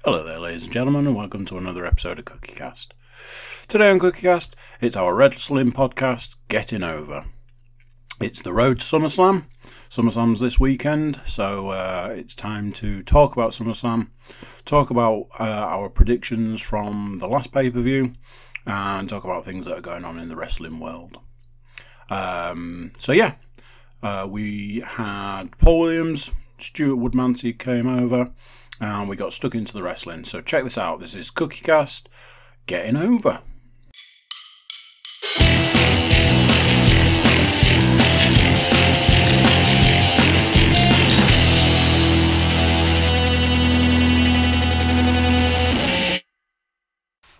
Hello there, ladies and gentlemen, and welcome to another episode of Cookiecast. Today on Cookiecast, it's our wrestling podcast, Getting Over. It's the road to SummerSlam. SummerSlam's this weekend, so it's time to talk about SummerSlam, talk about our predictions from the last pay-per-view, and talk about things that are going on in the wrestling world. We had Paul Williams, Stuart Woodmansey came over, and we got stuck into the wrestling. So check this out. This is Cookiecast Getting Over.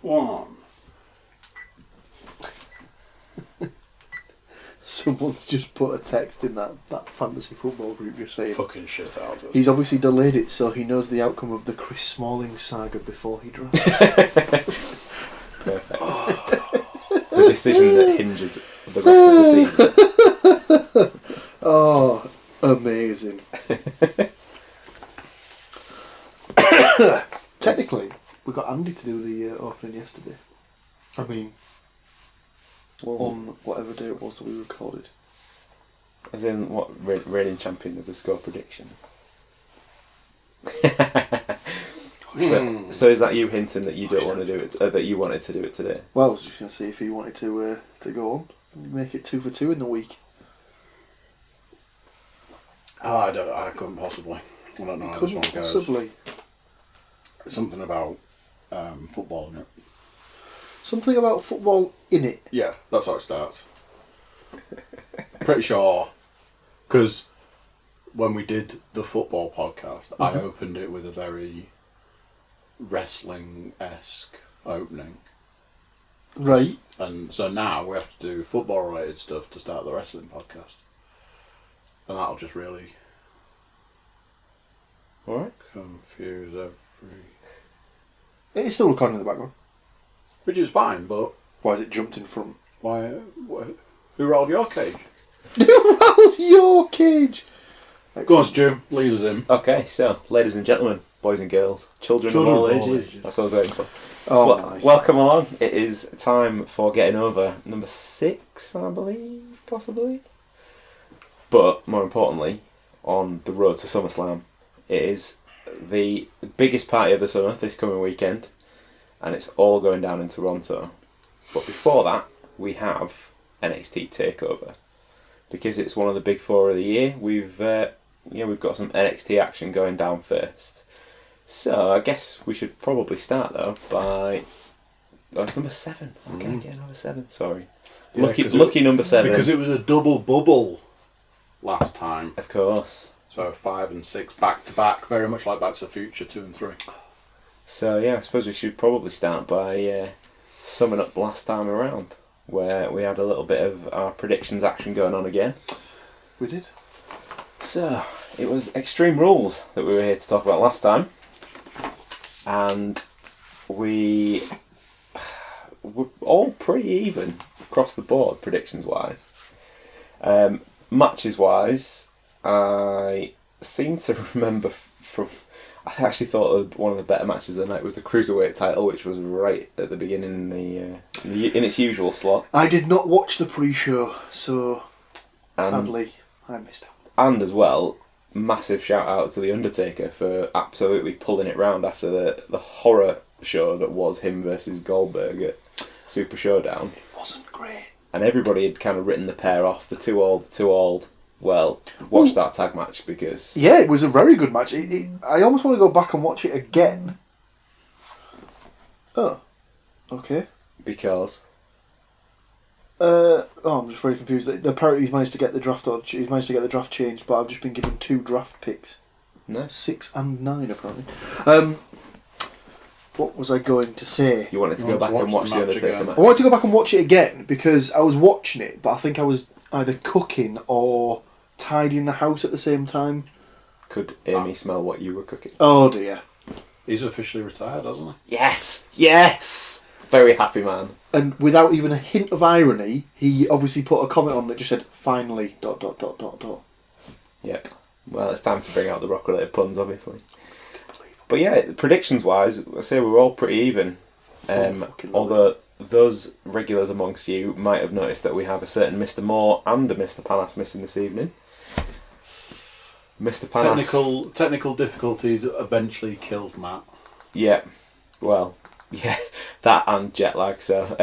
One. Someone's just put a text in that fantasy football group you're saying. Fucking shit out of it. He's obviously delayed it so he knows the outcome of the Chris Smalling saga before he drafts. Perfect. The decision that hinges the rest of the season. Oh, amazing. Technically, we got Andy to do the opening yesterday. I mean, on whatever day it was that we recorded. As in, what, reigning champion of the score prediction? So is that you hinting that you don't want to do it, that you wanted to do it today? Well, I was just going to see if he wanted to go on and make it 2 for 2 in the week. I couldn't possibly. I don't know how this one goes. Possibly. Something about football in it. Something about football in it. Yeah, that's how it starts. Pretty sure, because when we did the football podcast, I opened it with a very wrestling-esque opening. Right. And so now we have to do football-related stuff to start the wrestling podcast. And that'll just really Alright. confuse every... It's still recording in the background. Which is fine, but... Why is it jumped in front? Who rolled your cage? Who rolled your cage? Go on, Stu. Lead us in. Okay, so, ladies and gentlemen, boys and girls, children of all ages. That's what I was waiting for. Oh, welcome along. It is time for Getting Over number 6, I believe, possibly. But, more importantly, on the road to SummerSlam, it is the biggest party of the summer this coming weekend, and it's all going down in Toronto. But before that, we have NXT TakeOver, because it's one of the big 4 of the year. We've got some NXT action going down first. So I guess we should probably start though by it's number 7. Okay, number 7. Sorry, Yeah, lucky number 7 because it was a double bubble last time. Of course. So 5 and 6 back to back, very much like Back to the Future 2 and 3. So yeah, I suppose we should probably start by summing up last time around, where we had a little bit of our predictions action going on again. We did. So it was Extreme Rules that we were here to talk about last time, and we were all pretty even across the board predictions wise. Matches wise, I seem to remember from. I actually thought that one of the better matches of the night was the Cruiserweight title, which was right at the beginning in its usual slot. I did not watch the pre-show, so sadly I missed out. And as well, massive shout out to The Undertaker for absolutely pulling it round after the horror show that was him versus Goldberg at Super Showdown. It wasn't great. And everybody had kind of written the pair off, the two old. Well, watch that tag match because... Yeah, it was a very good match. I almost want to go back and watch it again. Oh, okay. Because... I'm just very confused. Apparently he's managed to get the draft changed, but I've just been given 2 draft picks. No. 6 and 9 apparently. What was I going to say? You wanted to go back and watch the Undertaker match? I wanted to go back and watch it again because I was watching it, but I think I was either cooking or tidying the house at the same time. Could Amy smell what you were cooking? Oh dear. He's officially retired, hasn't he? Yes! Very happy man. And without even a hint of irony, he obviously put a comment on that just said, finally, ... Yep. Well, it's time to bring out the rock-related puns, obviously. But yeah, predictions wise, I say we were all pretty even. Although those regulars amongst you might have noticed that we have a certain Mr. Moore and a Mr. Panas missing this evening. Mr. Panas. Technical difficulties eventually killed Matt. Yeah, well, yeah, that and jet lag. So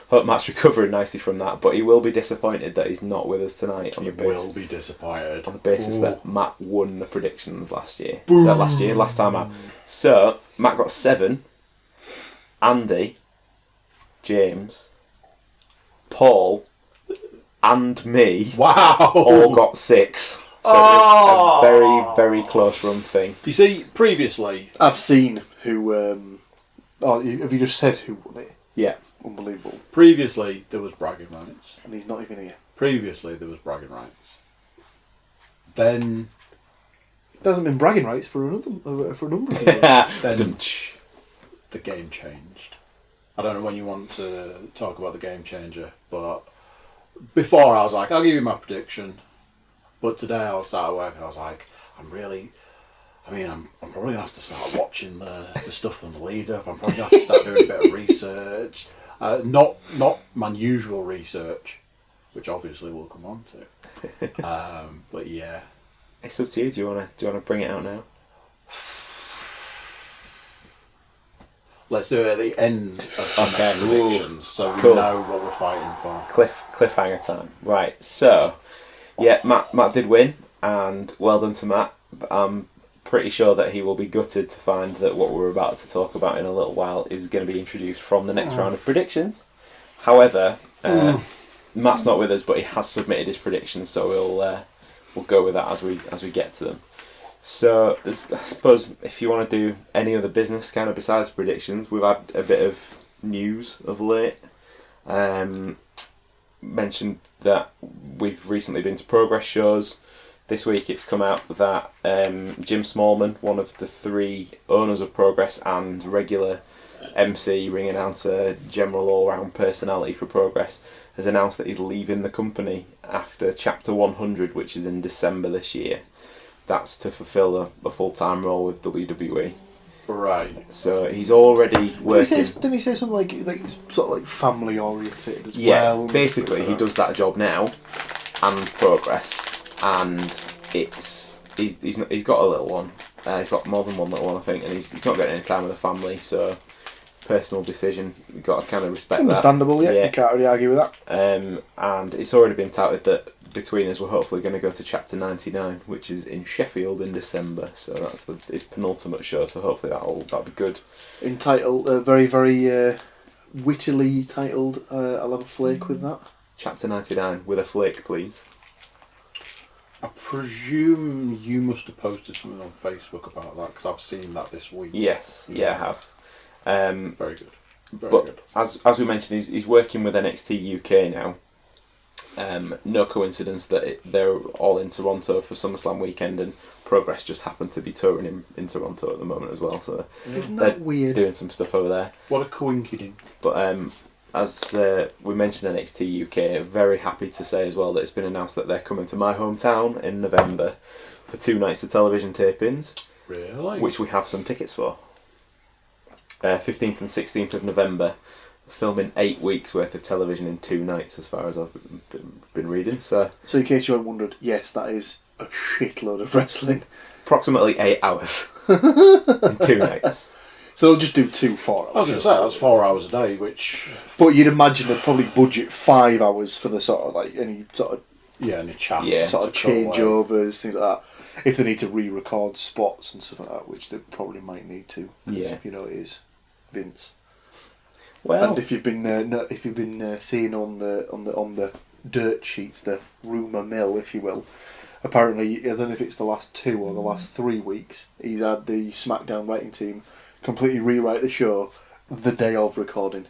hope Matt's recovering nicely from that. But he will be disappointed that he's not with us tonight. Will be disappointed on the basis that Matt won the predictions last time out. So Matt got 7. Andy, James, Paul, and me. Wow! All got 6. So it's a very, very close run thing. You see, previously... I've seen who... have you just said who won it? Yeah. Unbelievable. Previously, there was bragging rights. And he's not even here. Previously, there was bragging rights. Then... There hasn't been bragging rights for a number of years. Then the game changed. I don't know when you want to talk about the game changer, but before I was like, I'll give you my prediction. But today I was sat at work and I was like, I'm probably going to have to start watching the stuff on the lead up. I'm probably going to have to start doing a bit of research. Not my usual research, which obviously we'll come on to. But yeah. It's up to you. Do you want to bring it out now? Let's do it at the end of the predictions, so we know what we're fighting for. Cliffhanger time. Right, so... Yeah, Matt did win, and well done to Matt. I'm pretty sure that he will be gutted to find that what we're about to talk about in a little while is going to be introduced from the next round of predictions. However, Matt's not with us, but he has submitted his predictions, so we'll go with that as we get to them. So, I suppose if you want to do any other business kind of besides predictions, we've had a bit of news of late. Mentioned that we've recently been to Progress shows. This week it's come out that Jim Smallman, one of the 3 owners of Progress and regular MC, ring announcer, general all-round personality for Progress, has announced that he's leaving the company after Chapter 100, which is in December this year. That's to fulfil a full-time role with WWE. Right. So he's already working. Didn't he say something like sort of like family oriented as well? Yeah, basically he does that job now, and Progress, and he's got a little one. He's got more than one little one, I think, and he's not getting any time with the family. So personal decision. You've got to kind of respect Understandable, that. Yeah. You can't really argue with that. And it's already been touted that between us we're hopefully going to go to Chapter 99, which is in Sheffield in December. So that's his penultimate show. So hopefully that'll be good. Entitled, very very wittily titled. I'll have a flake with that. Chapter 99 with a flake, please. I presume you must have posted something on Facebook about that, because I've seen that this week. Yes, yeah, I have. Very good. Very but good. As we mentioned, he's working with NXT UK now. No coincidence that they're all in Toronto for SummerSlam weekend, and Progress just happened to be touring in Toronto at the moment as well. So isn't that weird? Doing some stuff over there. What a coincidence! But as we mentioned, NXT UK, very happy to say as well that it's been announced that they're coming to my hometown in November for 2 nights of television tapings. Really? Which we have some tickets for. 15th and 16th of November. Filming 8 weeks worth of television in 2 nights, as far as I've been reading. So in case you had wondered, yes, that is a shitload of wrestling. Approximately 8 hours in 2 nights. So they'll just do 2 4 hours. I was going to say that's 4 hours a day, which. But you'd imagine they'd probably budget 5 hours for the sort of like any sort of any chat, sort of changeovers, things like that. If they need to re-record spots and stuff like that, which they probably might need to. Yeah. You know, it is Vince. Well, and if you've been seeing on the dirt sheets, the rumour mill, if you will, apparently I don't know if it's the last 2 or the last 3 weeks, he's had the SmackDown writing team completely rewrite the show the day of recording.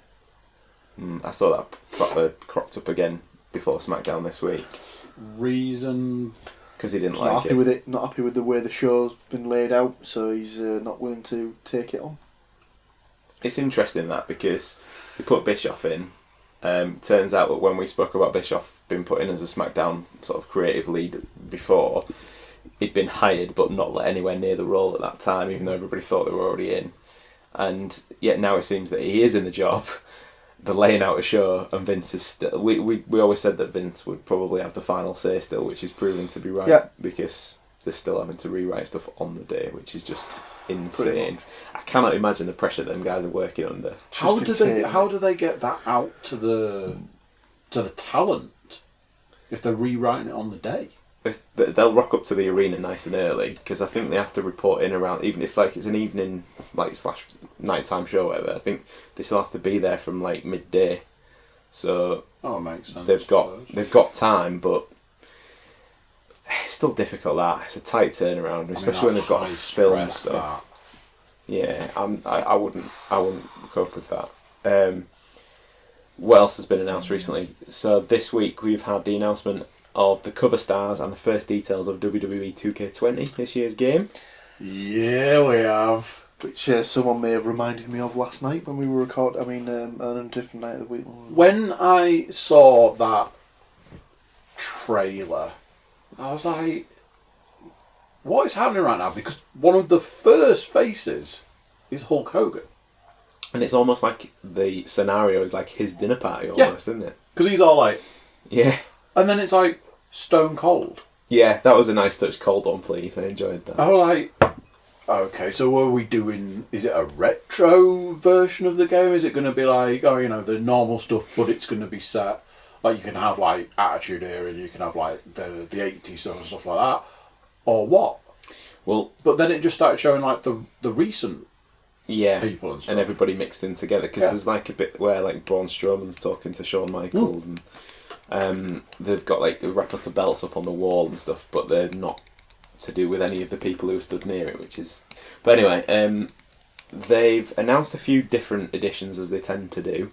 I saw that proper cropped up again before SmackDown this week. Reason? Because he didn't like it. Not happy with it. Not happy with the way the show's been laid out, so he's not willing to take it on. It's interesting that, because we put Bischoff in. Turns out that when we spoke about Bischoff being put in as a SmackDown sort of creative lead before, he'd been hired but not let anywhere near the role at that time, even though everybody thought they were already in. And yet now it seems that he is in the job. They're laying out a show, and Vince is still... We always said that Vince would probably have the final say still, which is proven to be right, because they're still having to rewrite stuff on the day, which is just insane. I cannot imagine the pressure them guys are working under. How do they get that out to the talent if they're rewriting it on the day? They'll rock up to the arena nice and early, because I think they have to report in around, even if like it's an evening / nighttime show or whatever, I think they still have to be there from like midday. So it makes sense. They've got time, but it's still difficult. That it's a tight turnaround, especially when they've got to film stuff. Yeah, I wouldn't cope with that. What else has been announced recently? So this week we've had the announcement of the cover stars and the first details of WWE 2K20, this year's game. Yeah, we have. Which someone may have reminded me of last night when we were recording. On a different night of the week. When I saw that trailer, I was like, what is happening right now? Because one of the first faces is Hulk Hogan. And it's almost like the scenario is like his dinner party almost, isn't it? Because he's all like... Yeah. And then it's like Stone Cold. Yeah, that was a nice touch. Cold on, please. I enjoyed that. I was like, okay, so what are we doing? Is it a retro version of the game? Is it going to be like, the normal stuff, but it's going to be set? Like, you can have, like, Attitude Era, and you can have, like, the 80s stuff and stuff like that. Or what? Well... But then it just started showing, like, the recent people and stuff. And everybody mixed in together, because there's, like, a bit where, like, Braun Strowman's talking to Shawn Michaels, and they've got, like, replica belts up on the wall and stuff, but they're not to do with any of the people who stood near it, which is... But anyway, they've announced a few different editions, as they tend to do.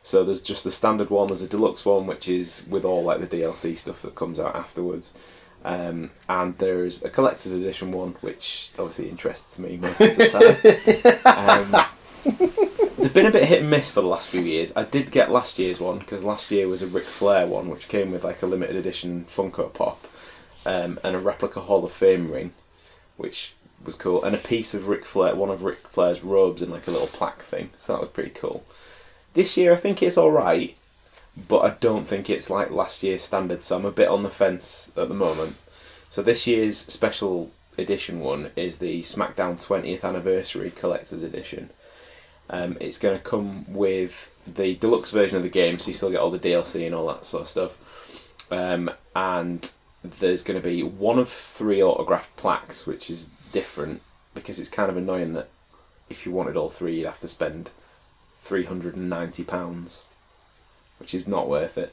So there's just the standard one, there's a deluxe one, which is with all like the DLC stuff that comes out afterwards. And there's a collector's edition one, which obviously interests me most of the time. They've been a bit hit and miss for the last few years. I did get last year's one, because last year was a Ric Flair one, which came with like a limited edition Funko Pop, and a replica Hall of Fame ring, which was cool, and a piece of one of Ric Flair's robes in like a little plaque thing, so that was pretty cool. This year I think it's alright, but I don't think it's like last year's standard, so I'm a bit on the fence at the moment. So this year's special edition one is the SmackDown 20th Anniversary Collector's Edition. It's going to come with the deluxe version of the game, so you still get all the DLC and all that sort of stuff. And there's going to be one of 3 autographed plaques, which is different, because it's kind of annoying that if you wanted all 3 you'd have to spend £390, which is not worth it,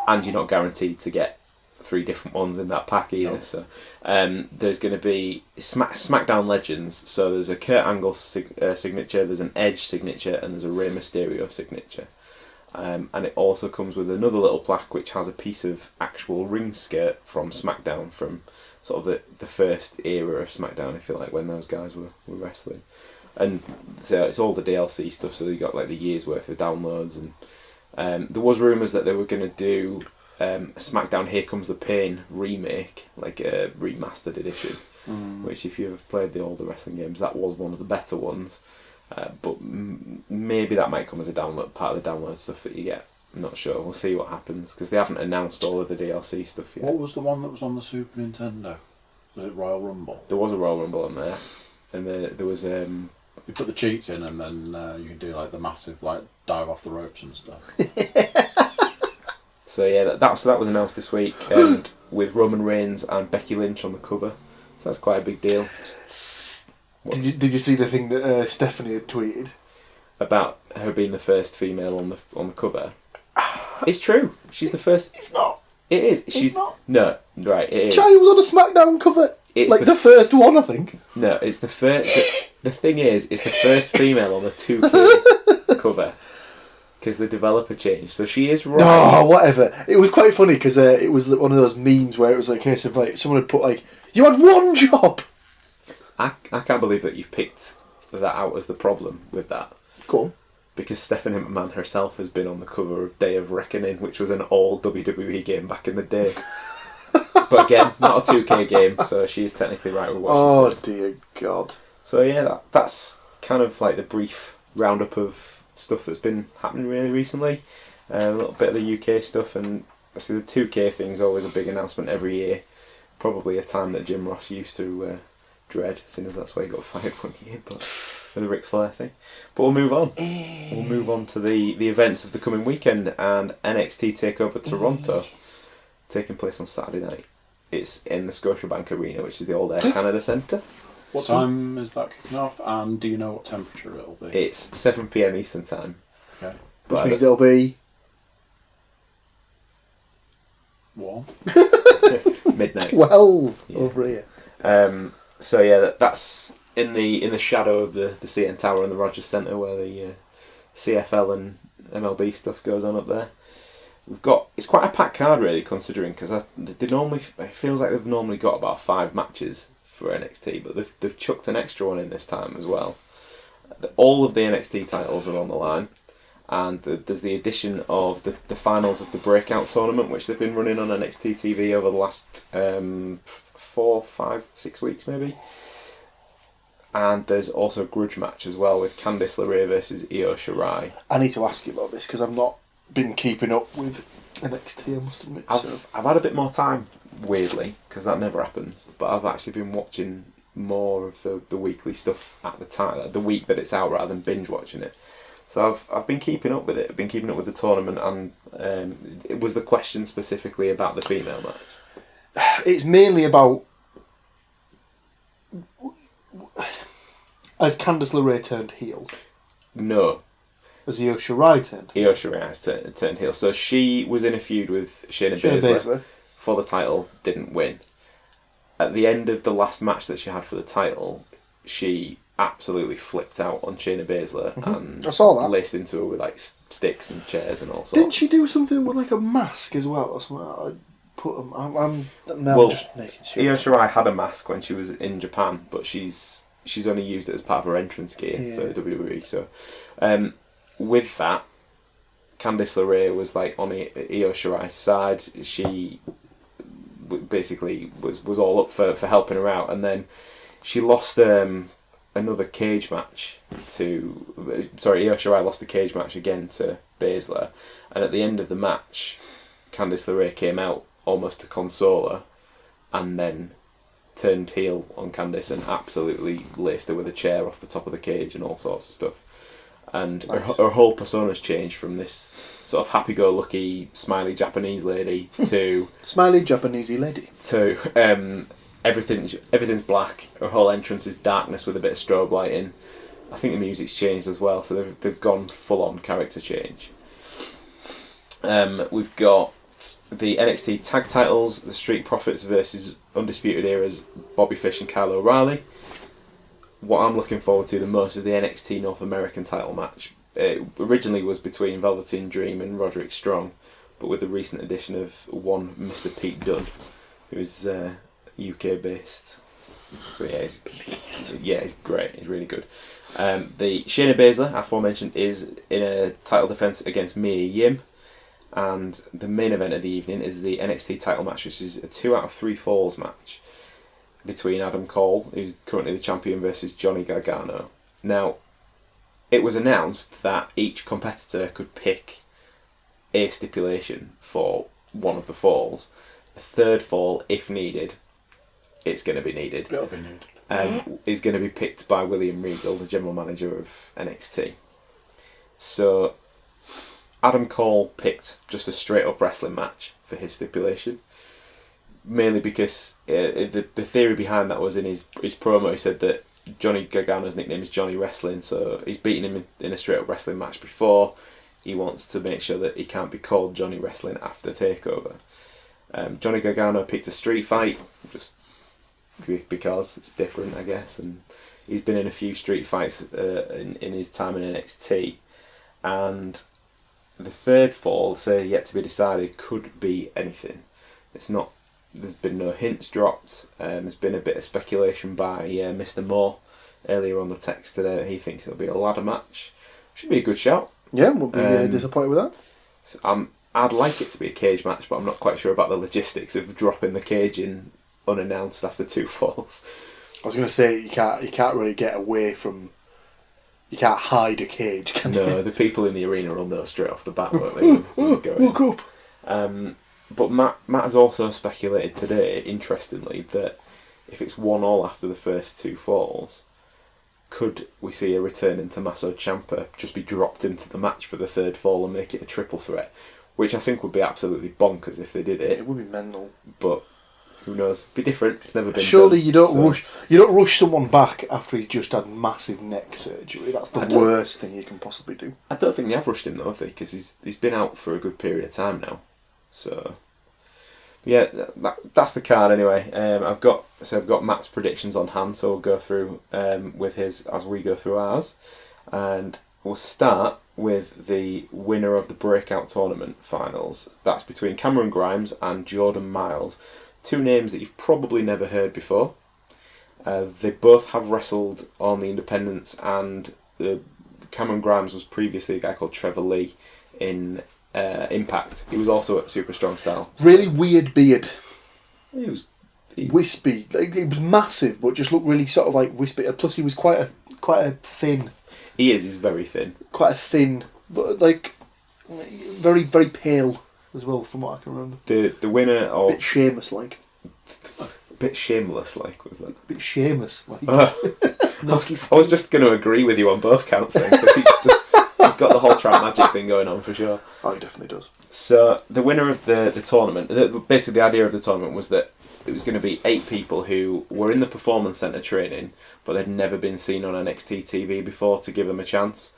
and you're not guaranteed to get 3 different ones in that pack either. No. So there's going to be SmackDown Legends, so there's a Kurt Angle signature, there's an Edge signature, and there's a Rey Mysterio signature, and it also comes with another little plaque which has a piece of actual ring skirt from SmackDown, from sort of the first era of SmackDown, if you like, when those guys were wrestling. And so it's all the DLC stuff, so you got like the year's worth of downloads, and there was rumours that they were going to do a SmackDown Here Comes the Pain remake, like a remastered edition, which if you have played all the wrestling games, that was one of the better ones, but maybe that might come as a download, part of the download stuff that you get. I'm not sure, we'll see what happens, because they haven't announced all of the DLC stuff yet. What was the one that was on the Super Nintendo? Was it Royal Rumble? There was a Royal Rumble on there, and there was... You put the cheats in, and then you can do like the massive like dive off the ropes and stuff. So yeah, that was announced this week, with Roman Reigns and Becky Lynch on the cover. So that's quite a big deal. Did you see the thing that Stephanie had tweeted about her being the first female on the cover? It's true. She's the first. It's not. It is. It's not. No, right. It is. China was on a SmackDown cover. It's the first one, I think. No, it's the first. The thing is, it's the first female on the 2K cover, because the developer changed. So she is right. Oh, whatever. It was quite funny because it was one of those memes where it was like a case of like someone had put like, you had one job. I can't believe that you've picked that out as the problem with that. Go on. Because Stephanie McMahon herself has been on the cover of Day of Reckoning, which was an all WWE game back in the day. But again, not a 2K game, so she is technically right with what she said. Oh dear God. So yeah, that's kind of like the brief roundup of stuff that's been happening really recently. A little bit of the UK stuff, and obviously the 2K thing's always a big announcement every year. Probably a time that Jim Ross used to dread, seeing as that's why he got fired one year, but with the Ric Flair thing. But we'll move on. We'll move on to the events of the coming weekend, and NXT TakeOver Toronto, taking place on Saturday night. It's in the Scotiabank Arena, which is the old Air Canada Centre. What time is that kicking off? And do you know what temperature it'll be? It's 7 PM Eastern Time. Okay. Which means it'll be... What? Midnight. 12 over here. So yeah, that's in the shadow of the CN Tower and the Rogers Centre, where the CFL and MLB stuff goes on up there. It's quite a packed card really, considering, because it feels like they've normally got about 5 matches for NXT, but they've chucked an extra one in this time as well. All of the NXT titles are on the line, and there's the addition of the finals of the Breakout tournament, which they've been running on NXT TV over the last 4, 5, 6 weeks maybe. And there's also a grudge match as well with Candice LeRae versus Io Shirai. I need to ask you about this because I've not been keeping up with NXT, I must admit. I've had a bit more time, weirdly, because that never happens, but I've actually been watching more of the weekly stuff at the time, like the week that it's out, rather than binge watching it. So I've been keeping up with it. I've been keeping up with the tournament, and it was the question specifically about the female match. It's mainly about... Has Candice LeRae turned heel? No. Has Io Shirai turned heel? Io Shirai has turned heel. So she was in a feud with Shayna Baszler for the title, didn't win. At the end of the last match that she had for the title, she absolutely flipped out on Shayna Baszler and I saw that. laced into her with like sticks and chairs and all sorts. Didn't she do something with like a mask as well or something? I'm just making sure. Io Shirai had a mask when she was in Japan, but she's only used it as part of her entrance gear for WWE. So with that, Candice LeRae was like on Io Shirai's side. She basically was all up for helping her out, and then she lost another cage match to... Sorry, Io Shirai lost the cage match again to Baszler, and at the end of the match, Candice LeRae came out almost to console her, and then turned heel on Candice and absolutely laced her with a chair off the top of the cage and all sorts of stuff. And nice. her whole persona's changed from this sort of happy-go-lucky, smiley Japanese lady to... Smiley Japanesey lady. To everything's black. Her whole entrance is darkness with a bit of strobe lighting. I think the music's changed as well, so they've gone full-on character change. We've got the NXT tag titles, the Street Profits versus Undisputed Era's Bobby Fish and Kyle O'Reilly. What I'm looking forward to the most is the NXT North American title match. It originally was between Velveteen Dream and Roderick Strong, but with the recent addition of one Mr. Pete Dunne, who is UK based. So yeah, he's great. He's really good. The Shayna Baszler, aforementioned, is in a title defence against Mia Yim. And the main event of the evening is the NXT title match, which is a 2 out of 3 falls match between Adam Cole, who's currently the champion, versus Johnny Gargano. Now, it was announced that each competitor could pick a stipulation for one of the falls. The third fall, if needed, it's going to be needed. It'll be needed. Is going to be picked by William Regal, the general manager of NXT. So Adam Cole picked just a straight-up wrestling match for his stipulation, mainly because the theory behind that was in his promo. He said that Johnny Gargano's nickname is Johnny Wrestling, so he's beaten him in a straight-up wrestling match before. He wants to make sure that he can't be called Johnny Wrestling after TakeOver. Johnny Gargano picked a street fight, just because it's different, I guess, and he's been in a few street fights in his time in NXT, and the third fall, say yet to be decided, could be anything. There's been no hints dropped. There's been a bit of speculation by Mr. Moore earlier on the text today that he thinks it'll be a ladder match. Should be a good shout. Yeah, we'll be disappointed with that. So I'm I'd like it to be a cage match, but I'm not quite sure about the logistics of dropping the cage in unannounced after 2 falls. I was going to say you can't really get away from. You can't hide a cage, can you? No, the people in the arena will know straight off the bat, won't they? Look up. But Matt has also speculated today, interestingly, that if it's 1-1 after the first 2 falls, could we see a return into Tommaso Ciampa just be dropped into the match for the 3rd fall and make it a triple threat? Which I think would be absolutely bonkers if they did it. It would be mental. But who knows? Be different. It's never been. Surely done, you don't rush someone back after he's just had massive neck surgery. That's the worst thing you can possibly do. I don't think they have rushed him though, have they? Because he's been out for a good period of time now. So yeah, that's the card anyway. I've got Matt's predictions on hand, so we'll go through with his as we go through ours, and we'll start with the winner of the breakout tournament finals. That's between Cameron Grimes and Jordan Miles. 2 names that you've probably never heard before. They both have wrestled on the independents, and Cameron Grimes was previously a guy called Trevor Lee in Impact. He was also at Super Strong Style. Really weird beard. He was wispy. It was massive, but just looked really sort of like wispy. Plus, he was quite a thin. He is. He's very thin. Quite a thin, but like very very pale as well, from what I can remember. The winner of a bit Sheamus like. A bit shameless like was that? A bit Sheamus like. I was just going to agree with you on both counts then, because he's got the whole trap magic thing going on for sure. Oh, he definitely does. So the winner of the tournament, basically the idea of the tournament was that it was going to be 8 people who were in the Performance Centre training, but they'd never been seen on NXT TV before to give them a chance.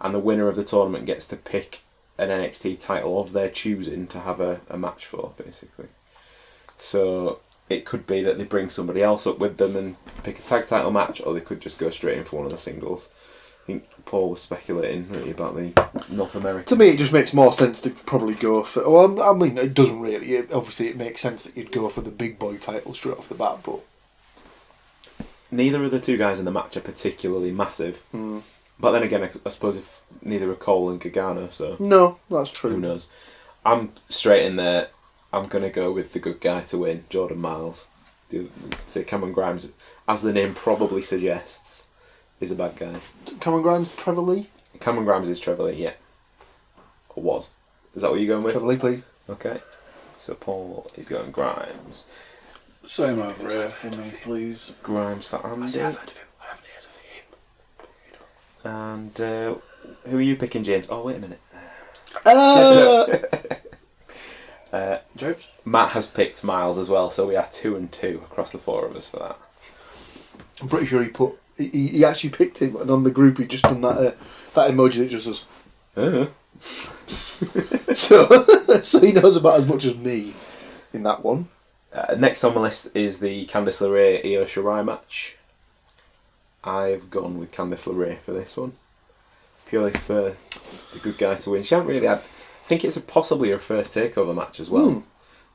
And the winner of the tournament gets to pick an NXT title of their choosing to have a match for, basically. So it could be that they bring somebody else up with them and pick a tag title match, or they could just go straight in for one of the singles. I think Paul was speculating really about the North American. To me, it just makes more sense to probably go for. Well, I mean, it doesn't really. Obviously, it makes sense that you'd go for the big boy title straight off the bat, but neither of the 2 guys in the match are particularly massive. But then again, I suppose if neither are Cole and Gargano, so no, that's true. Who knows? I'm straight in there. I'm going to go with the good guy to win, Jordan Miles. Say Cameron Grimes, as the name probably suggests, is a bad guy. Cameron Grimes, Trevor Lee? Cameron Grimes is Trevor Lee, yeah. Or was. Is that what you're going with? Trevor Lee, please. Okay. So Paul is going Grimes. Same over here for me, please. Grimes for Andy. I say I've heard of him. I haven't heard of him. And who are you picking, James? Oh, wait a minute. James? Matt has picked Miles as well, so we are 2 and 2 across the 4 of us for that. I'm pretty sure he actually picked him, and on the group he just done that emoji that just says. So he knows about as much as me in that one. Next on my list is the Candice LeRae Io Shirai match. I've gone with Candice LeRae for this one, purely for the good guy to win. She hasn't really had. I think it's possibly her first takeover match as well.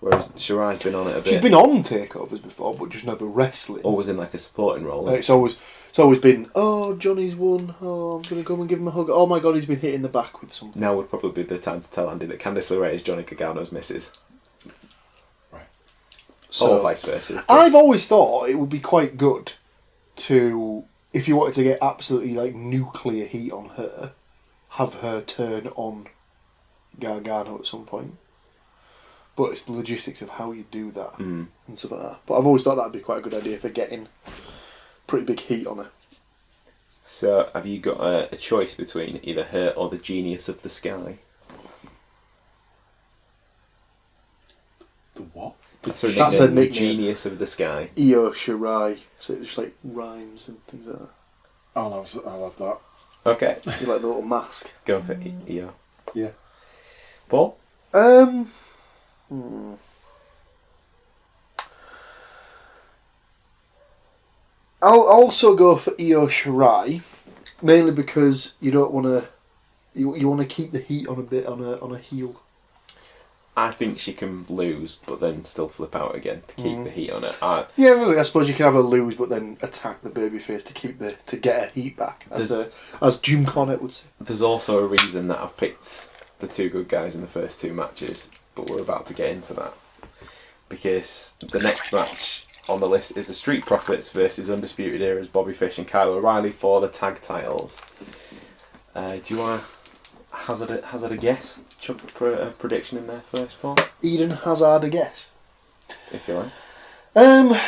Whereas Shirai's been on it a bit. She's been on takeovers before, but just never wrestling. Always in like a supporting role. It's always been, oh, Johnny's won. Oh, I'm gonna go and give him a hug. Oh my God, he's been hit in the back with something. Now would probably be the time to tell Andy that Candice LeRae is Johnny Gargano's missus. Right. Or vice versa. I've always thought it would be quite good to, if you wanted to get absolutely like nuclear heat on her, have her turn on Gargano at some point. But it's the logistics of how you do that and stuff like that. But I've always thought that'd be quite a good idea for getting pretty big heat on her. So have you got a choice between either her or the Genius of the Sky? The what? That's her That's nickname, her the nickname. Genius of the Sky. Io Shirai. So it's just like rhymes and things like that. I'll have that. Okay. You like the little mask. Go for Io. Yeah. Paul? I'll also go for Io Shirai, mainly because you don't want to. You want to keep the heat on a bit on a heel. I think she can lose, but then still flip out again to keep the heat on it. Yeah, really. I suppose you can have her lose, but then attack the babyface to get her heat back, as Jim Cornette would say. There's also a reason that I've picked the two good guys in the first two matches, but we're about to get into that. Because the next match on the list is the Street Profits versus Undisputed Era's Bobby Fish and Kyle O'Reilly for the tag titles. Do you want to hazard a guess? Chuck a prediction in there first, Paul? Eden Hazard a guess. If you like.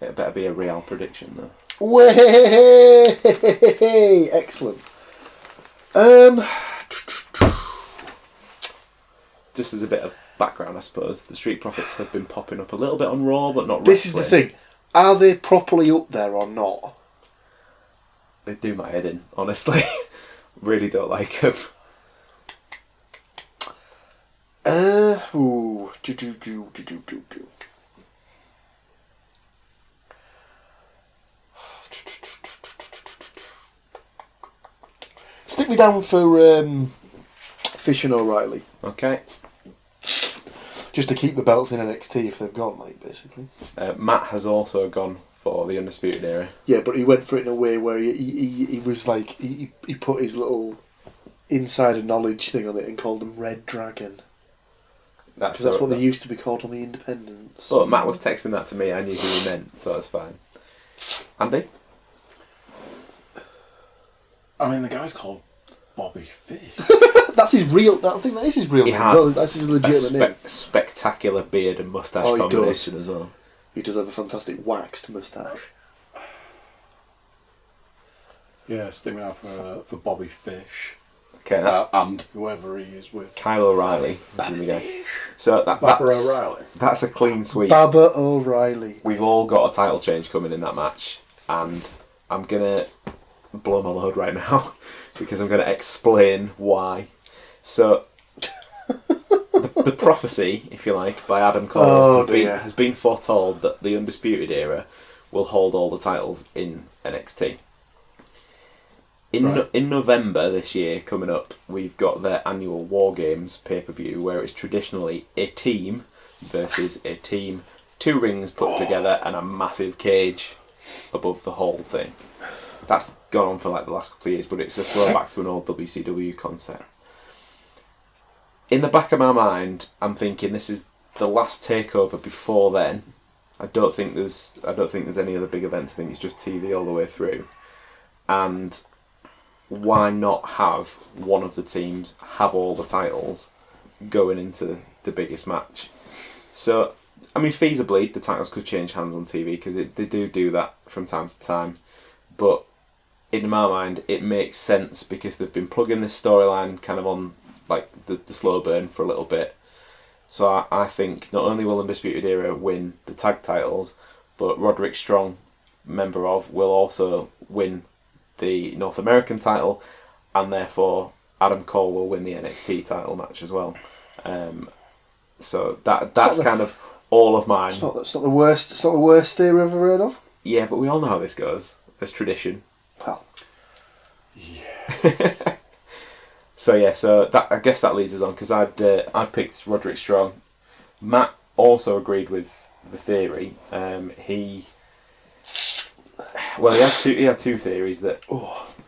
It better be a real prediction, though. Way! Excellent. Just as a bit of background, I suppose, the Street Profits have been popping up a little bit on Raw, but not This wrestling. is the thing. Are they properly up there or not? They do my head in, honestly. Really don't like them. Stick me down for Fish and O'Reilly. Okay. Just to keep the belts in NXT if they've gone, like, basically. Matt has also gone for the Undisputed Era. Yeah, but he went for it in a way where he was like, he put his little insider knowledge thing on it and called them Red Dragon. Because that's what they used to be called on the Independents. But Matt was texting that to me, I knew who he meant, so that's fine. Andy? I mean, the guy's called Bobby Fish. That's his real. I think that is his real He name. has That's his legitimate name. Spectacular beard and moustache Oh, he combination does. as well. He does have a fantastic waxed moustache. Yeah, stick me out for Bobby Fish. Okay, And whoever he is with. Kyle O'Reilly. Here we go. So Barbara O'Reilly. That's a clean sweep. Baba O'Reilly. We've all got a title change coming in that match, and I'm gonna blow my load right now because I'm gonna explain why. So the prophecy, if you like, by Adam Cole has been foretold that the Undisputed Era will hold all the titles in NXT. In November this year, coming up, we've got their annual War Games pay-per-view, where it's traditionally a team versus a team, 2 rings put together and a massive cage above the whole thing. That's gone on for like the last couple of years, but it's a throwback to an old WCW concept. In the back of my mind, I'm thinking this is the last takeover before then. I don't think there's any other big events. I think it's just TV all the way through. And why not have one of the teams have all the titles going into the biggest match? So, I mean, feasibly, the titles could change hands on TV because they do that from time to time. But in my mind, it makes sense because they've been plugging this storyline kind of on like the slow burn for a little bit. So I think not only will Undisputed Era win the tag titles, but Roderick Strong, member of, will also win the North American title, and therefore Adam Cole will win the NXT title match as well. So that's kind of all of mine. It's not the worst. It's not the worst theory I've ever heard of. Yeah, but we all know how this goes. There's tradition. Well, yeah. So that I guess that leads us on because I'd picked Roderick Strong. Matt also agreed with the theory. He had two theories that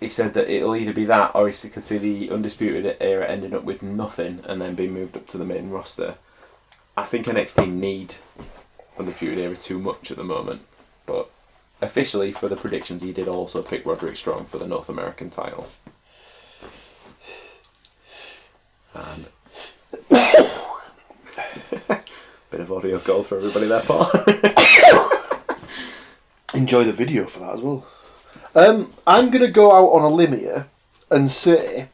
he said that it'll either be that or he could see the Undisputed Era ending up with nothing and then being moved up to the main roster. I think NXT need Undisputed Era too much at the moment, but officially for the predictions he did also pick Roderick Strong for the North American title. And bit of audio gold for everybody there, Paul. enjoy the video for that as well. I'm going to go out on a limb here and say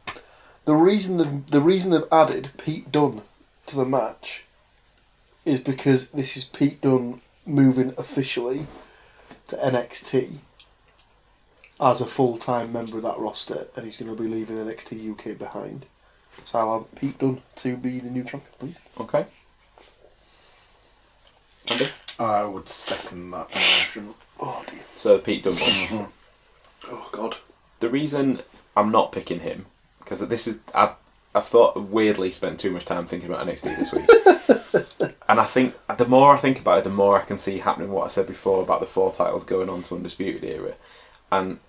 the reason they've added Pete Dunne to the match is because this is Pete Dunne moving officially to NXT as a full-time member of that roster, and he's going to be leaving NXT UK behind. So I'll have Pete Dunne to be the new champion, please. Okay. Andy? I would second that motion. Oh dear. So Pete Dunne. Mm-hmm. Oh god. The reason I'm not picking him, because I've thought weirdly spent too much time thinking about NXT this week. And I think the more I think about it, the more I can see happening what I said before about the 4 titles going on to Undisputed Era. And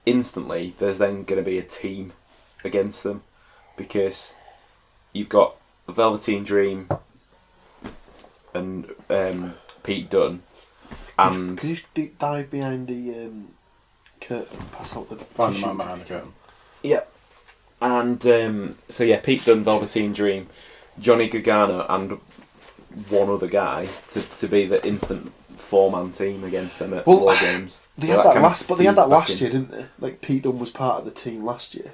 instantly there's then going to be a team against them. Because you've got Velveteen Dream and Pete Dunne. And can you dive behind the curtain, pass out the Find the tissue? man behind the curtain. Yep. And Pete Dunne, Velveteen Dream, Johnny Gargano, and one other guy to be the instant 4-man team against them at War Games. They had that last year, didn't they? Like Pete Dunne was part of the team last year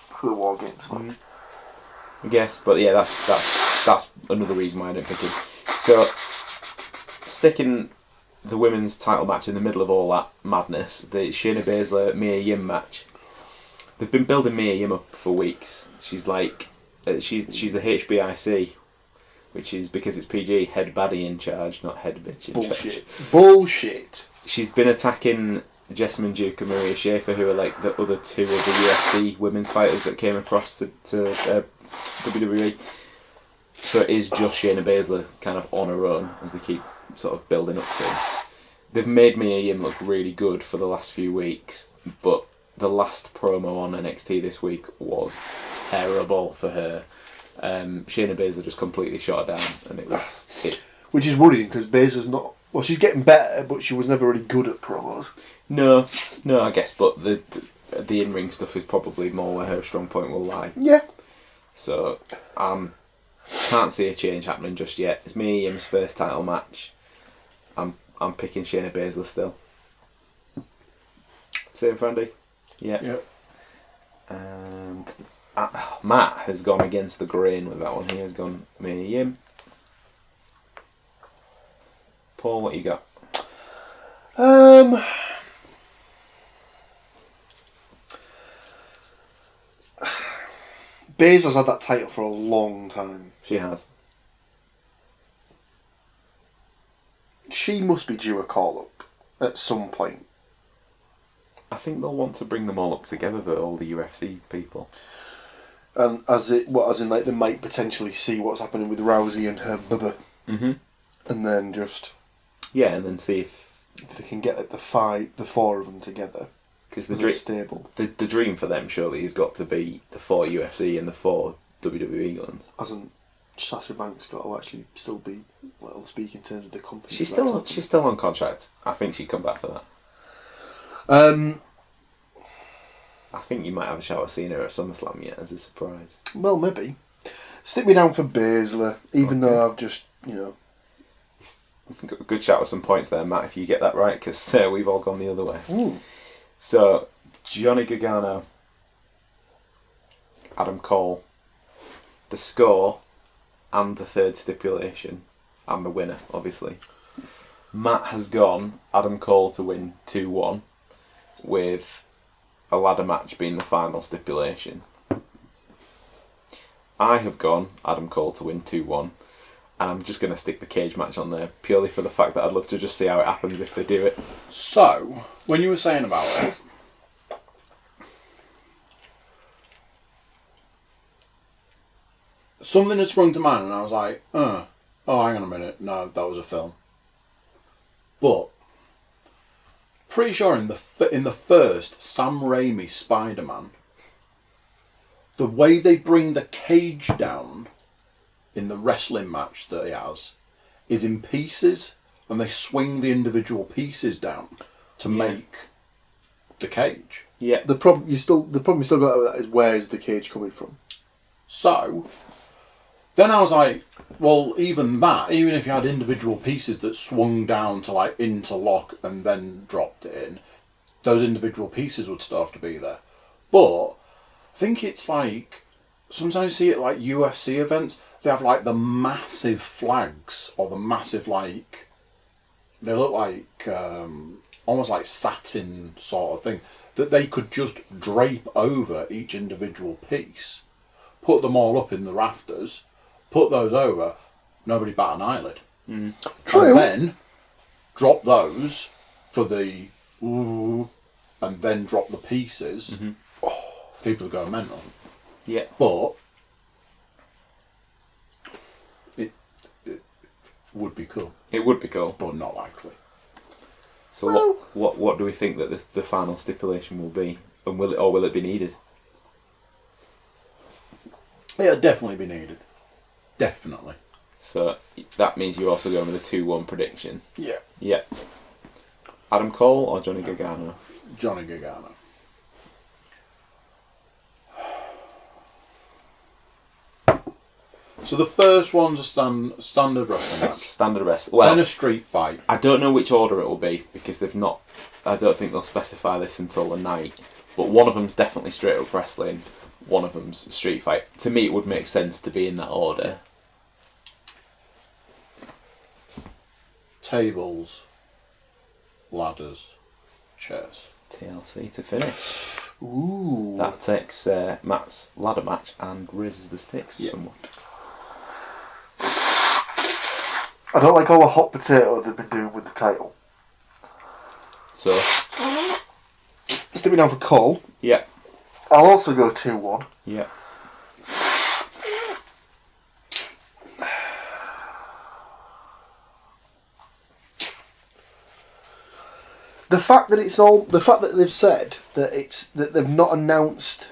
for the War Games. I guess, but yeah, that's another reason why I don't think him. So sticking the women's title match in the middle of all that madness, the Shayna Baszler Mia Yim match. They've been building Mia Yim up for weeks. She's like, she's the HBIC, which is, because it's PG, head baddie in charge, not head bitch in charge. Bullshit. She's been attacking Jessamine Duke and Maria Schaefer, who are like the other two of the UFC women's fighters that came across to WWE. So it is just Shayna Baszler kind of on her own, as they keep sort of building up to. They've made Mia Yim look really good for the last few weeks, but the last promo on NXT this week was terrible for her. Shayna Baszler just completely shot her down, and which is worrying, because Baszler's not... Well, she's getting better, but she was never really good at promos. No, I guess, but the in-ring stuff is probably more where her strong point will lie. Yeah. So, can't see a change happening just yet. It's Mia Yim's first title match. I'm picking Shayna Baszler still. Same for Andy? Yeah. Yep. And Matt has gone against the grain with that one. He has gone Mia Yim. Paul, what you got? Baszler's had that title for a long time. She has. She must be due a call-up at some point. I think they'll want to bring them all up together, all the UFC people. And as in like they might potentially see what's happening with Rousey and her bubba. Mm-hmm. And then just... Yeah, and then see if they can get the four of them together. Because stable. The dream for them surely has got to be the 4 UFC and the 4 WWE ones. Hasn't Sasha Banks got to actually still be on speaking terms with the company? She's still on contract. I think she'd come back for that. I think you might have a shot at seeing her at SummerSlam yet as a surprise. Well, maybe. Stick me down for Baszler, even though I've just, I think a good shout with some points there, Matt, if you get that right, because we've all gone the other way. Ooh. So, Johnny Gargano, Adam Cole, the score, and the third stipulation, and the winner, obviously. Matt has gone Adam Cole to win 2-1, with a ladder match being the final stipulation. I have gone Adam Cole to win 2-1. And I'm just going to stick the cage match on there, purely for the fact that I'd love to just see how it happens if they do it. So, when you were saying about it, something had sprung to mind and I was like, oh, hang on a minute, no, that was a film. But, pretty sure in the first Sam Raimi Spider-Man, the way they bring the cage down in the wrestling match that he has is in pieces, and they swing the individual pieces down to make the cage. Yeah. The problem you still got with that is, where is the cage coming from? So then I was like, well, even if you had individual pieces that swung down to like interlock and then dropped it in, those individual pieces would still have to be there. But I think it's like, sometimes you see it like UFC events, they have like the massive flags, or the massive like, they look like almost like satin sort of thing, that they could just drape over each individual piece, put them all up in the rafters, put those over, nobody bat an eyelid. Mm. True. And then drop those for the ooh, and then drop the pieces. Mm-hmm. Oh, people are going mental. Yeah. But it would be cool. It would be cool. But not likely. So what do we think that the final stipulation will be? And will it be needed? It'll definitely be needed. Definitely. So that means you're also going with a 2-1 prediction. Yeah. Yeah. Adam Cole or Johnny Gargano? Johnny Gargano. So the first one's a standard wrestling match. Standard wrestling. Well, then a street fight. I don't know which order it will be because they've not. I don't think they'll specify this until the night. But one of them's definitely straight up wrestling. One of them's street fight. To me, it would make sense to be in that order. Tables, ladders, chairs. TLC to finish. Ooh. That takes Matt's ladder match and raises the stakes somewhat. I don't like all the hot potato they've been doing with the title. So, Stick me down for Cole. yeah, I'll also go 2-1. yeah. The fact that they've said that they've not announced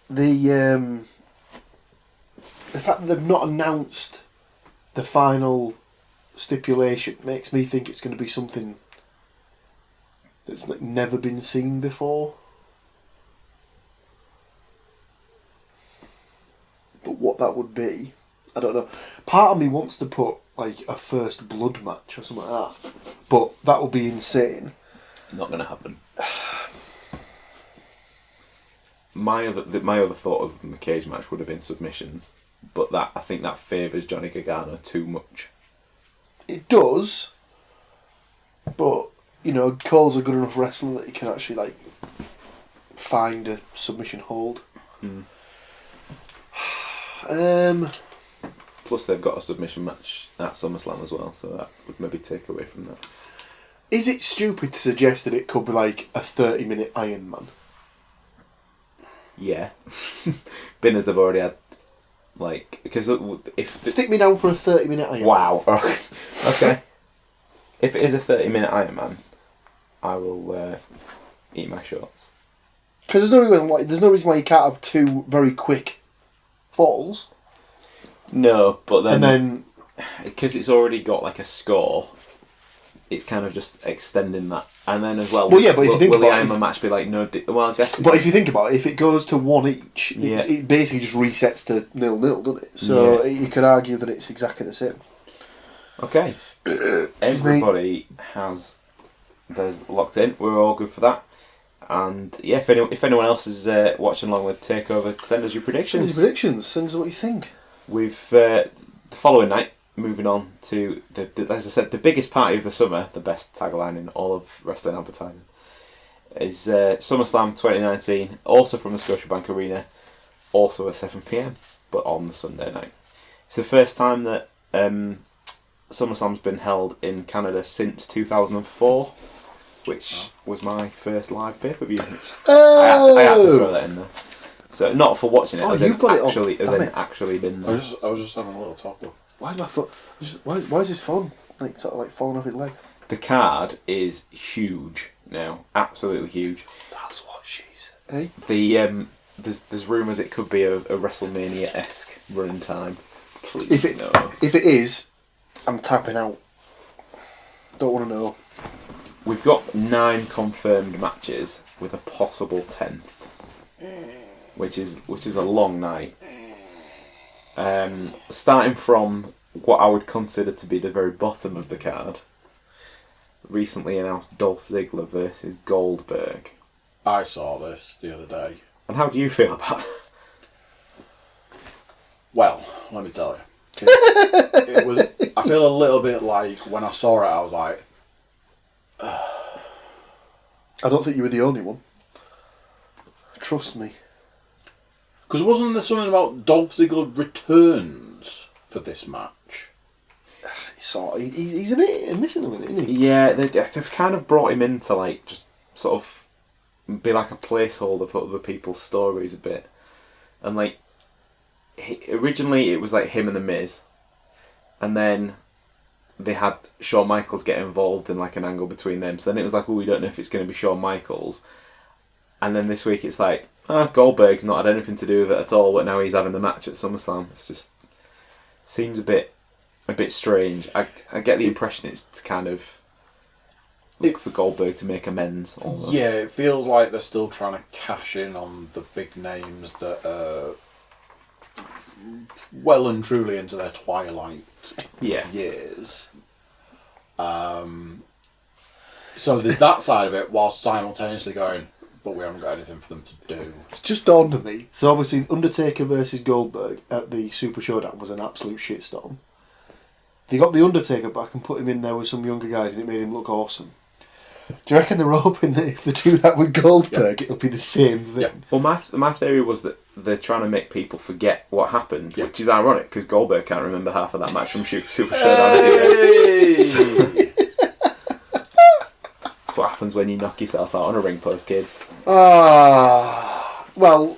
the fact that they've not announced the final stipulation makes me think it's going to be something that's like never been seen before. But what that would be, I don't know. Part of me wants to put like a first blood match or something like that, but that would be insane. Not going to happen. My other thought of the cage match would have been submissions, but I think that favours Johnny Gargano too much. It does, but you know, Cole's a good enough wrestler that he can actually like find a submission hold. Plus, they've got a submission match at SummerSlam as well, so that would maybe take away from that. Is it stupid to suggest that it could be like a 30-minute Iron Man? Yeah. Being as they've already had, like, because if... Stick me down for a 30-minute Iron Man. Wow. Okay. If it is a 30-minute Iron Man, I will eat my shorts. Because there's no reason why you can't have two very quick falls. No, but then... And then... Because it's already got, like, a score, it's kind of just extending that. And then as well, Well, yeah, but if you think will the about Iron it, Man match be like, no... Well, I guess... But if you think about it, if it goes to one each, Yeah. it basically just resets to 0-0, doesn't it? So you could argue that it's exactly the same. Okay. Everybody has... There's locked in. We're all good for that. And yeah, if anyone else is watching along with Takeover, send us your predictions. Send us what you think. We've the following night, moving on to as I said, the biggest party of the summer, the best tagline in all of wrestling advertising, is SummerSlam 2019, also from the Scotiabank Arena, also at 7 PM, but on the Sunday night. It's the first time that SummerSlam's been held in Canada since 2004. Which was my first live pay-per-view. I had to throw that in there. So not for watching it, Oh, as you've in got it actually, on. as in actually been there. I was just having a little talk. Why is my foot? Why is his phone like sort of like falling off his leg? The card is huge now, absolutely huge. That's what she said. The there's rumours it could be a WrestleMania-esque running time. Please no. If it is, I'm tapping out. Don't want to know. We've got 9 confirmed matches with a possible 10th, which is a long night. Starting from what I would consider to be the very bottom of the card, recently announced Dolph Ziggler versus Goldberg. I saw this the other day. And how do you feel about that? Well, let me tell you. It was. I feel a little bit like when I saw it, I was like, I don't think you were the only one. Trust me. because wasn't there something about Dolph Ziggler returns for this match? He's a bit missing a minute, isn't he? Yeah, they've kind of brought him in to like just sort of be like a placeholder for other people's stories a bit, and like originally it was like him and the Miz, and then they had Shawn Michaels get involved in like an angle between them. So then it was like, oh, we don't know if it's going to be Shawn Michaels. And then this week it's like, Goldberg's not had anything to do with it at all, but now he's having the match at SummerSlam. It's just seems a bit strange. I get the impression it's to kind of look for Goldberg to make amends. Almost. Yeah, it feels like they're still trying to cash in on the big names that are well and truly into their twilight years. So there's that side of it, whilst simultaneously going, but we haven't got anything for them to do. It's just dawned on me. So obviously, Undertaker versus Goldberg at the Super Showdown was an absolute shitstorm. They got the Undertaker back and put him in there with some younger guys, and it made him look awesome. Do you reckon they're hoping that if they do that with Goldberg, it'll be the same thing? Yeah. Well, my theory was that they're trying to make people forget what happened, which is ironic because Goldberg can't remember half of that match from Super Showdown anyway. That's what happens when you knock yourself out on a ring post, kids. Well,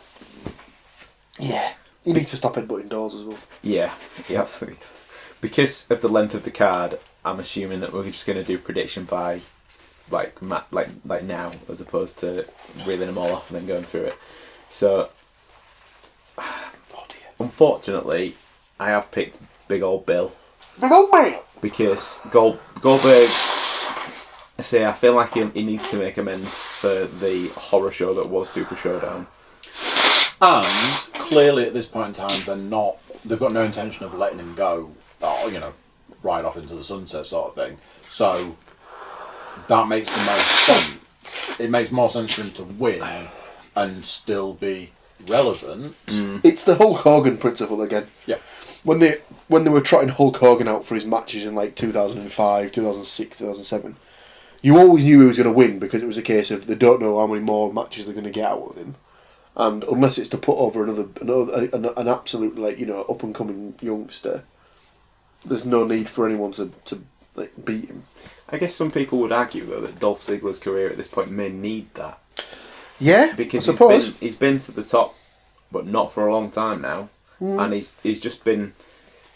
yeah. He needs to stop headbutting doors as well. Yeah, he absolutely does. Because of the length of the card, I'm assuming that we're just going to do prediction by like now, as opposed to reeling them all off and then going through it. So, unfortunately, I have picked Big Old Bill. Big Old Bill! Because Goldberg, I feel like he needs to make amends for the horror show that was Super Showdown. And clearly at this point in time, they've got no intention of letting him go, or, ride off into the sunset sort of thing. So that makes the most sense. It makes more sense for him to win and still be relevant. It's the Hulk Hogan principle again. Yeah. When they were trotting Hulk Hogan out for his matches in like 2005, 2006, 2007, you always knew he was going to win because it was a case of they don't know how many more matches they're going to get out of him. And unless it's to put over an absolute up and coming youngster, there's no need for anyone to beat him. I guess some people would argue though that Dolph Ziggler's career at this point may need that. Yeah, because I suppose he's been to the top, but not for a long time now, and he's just been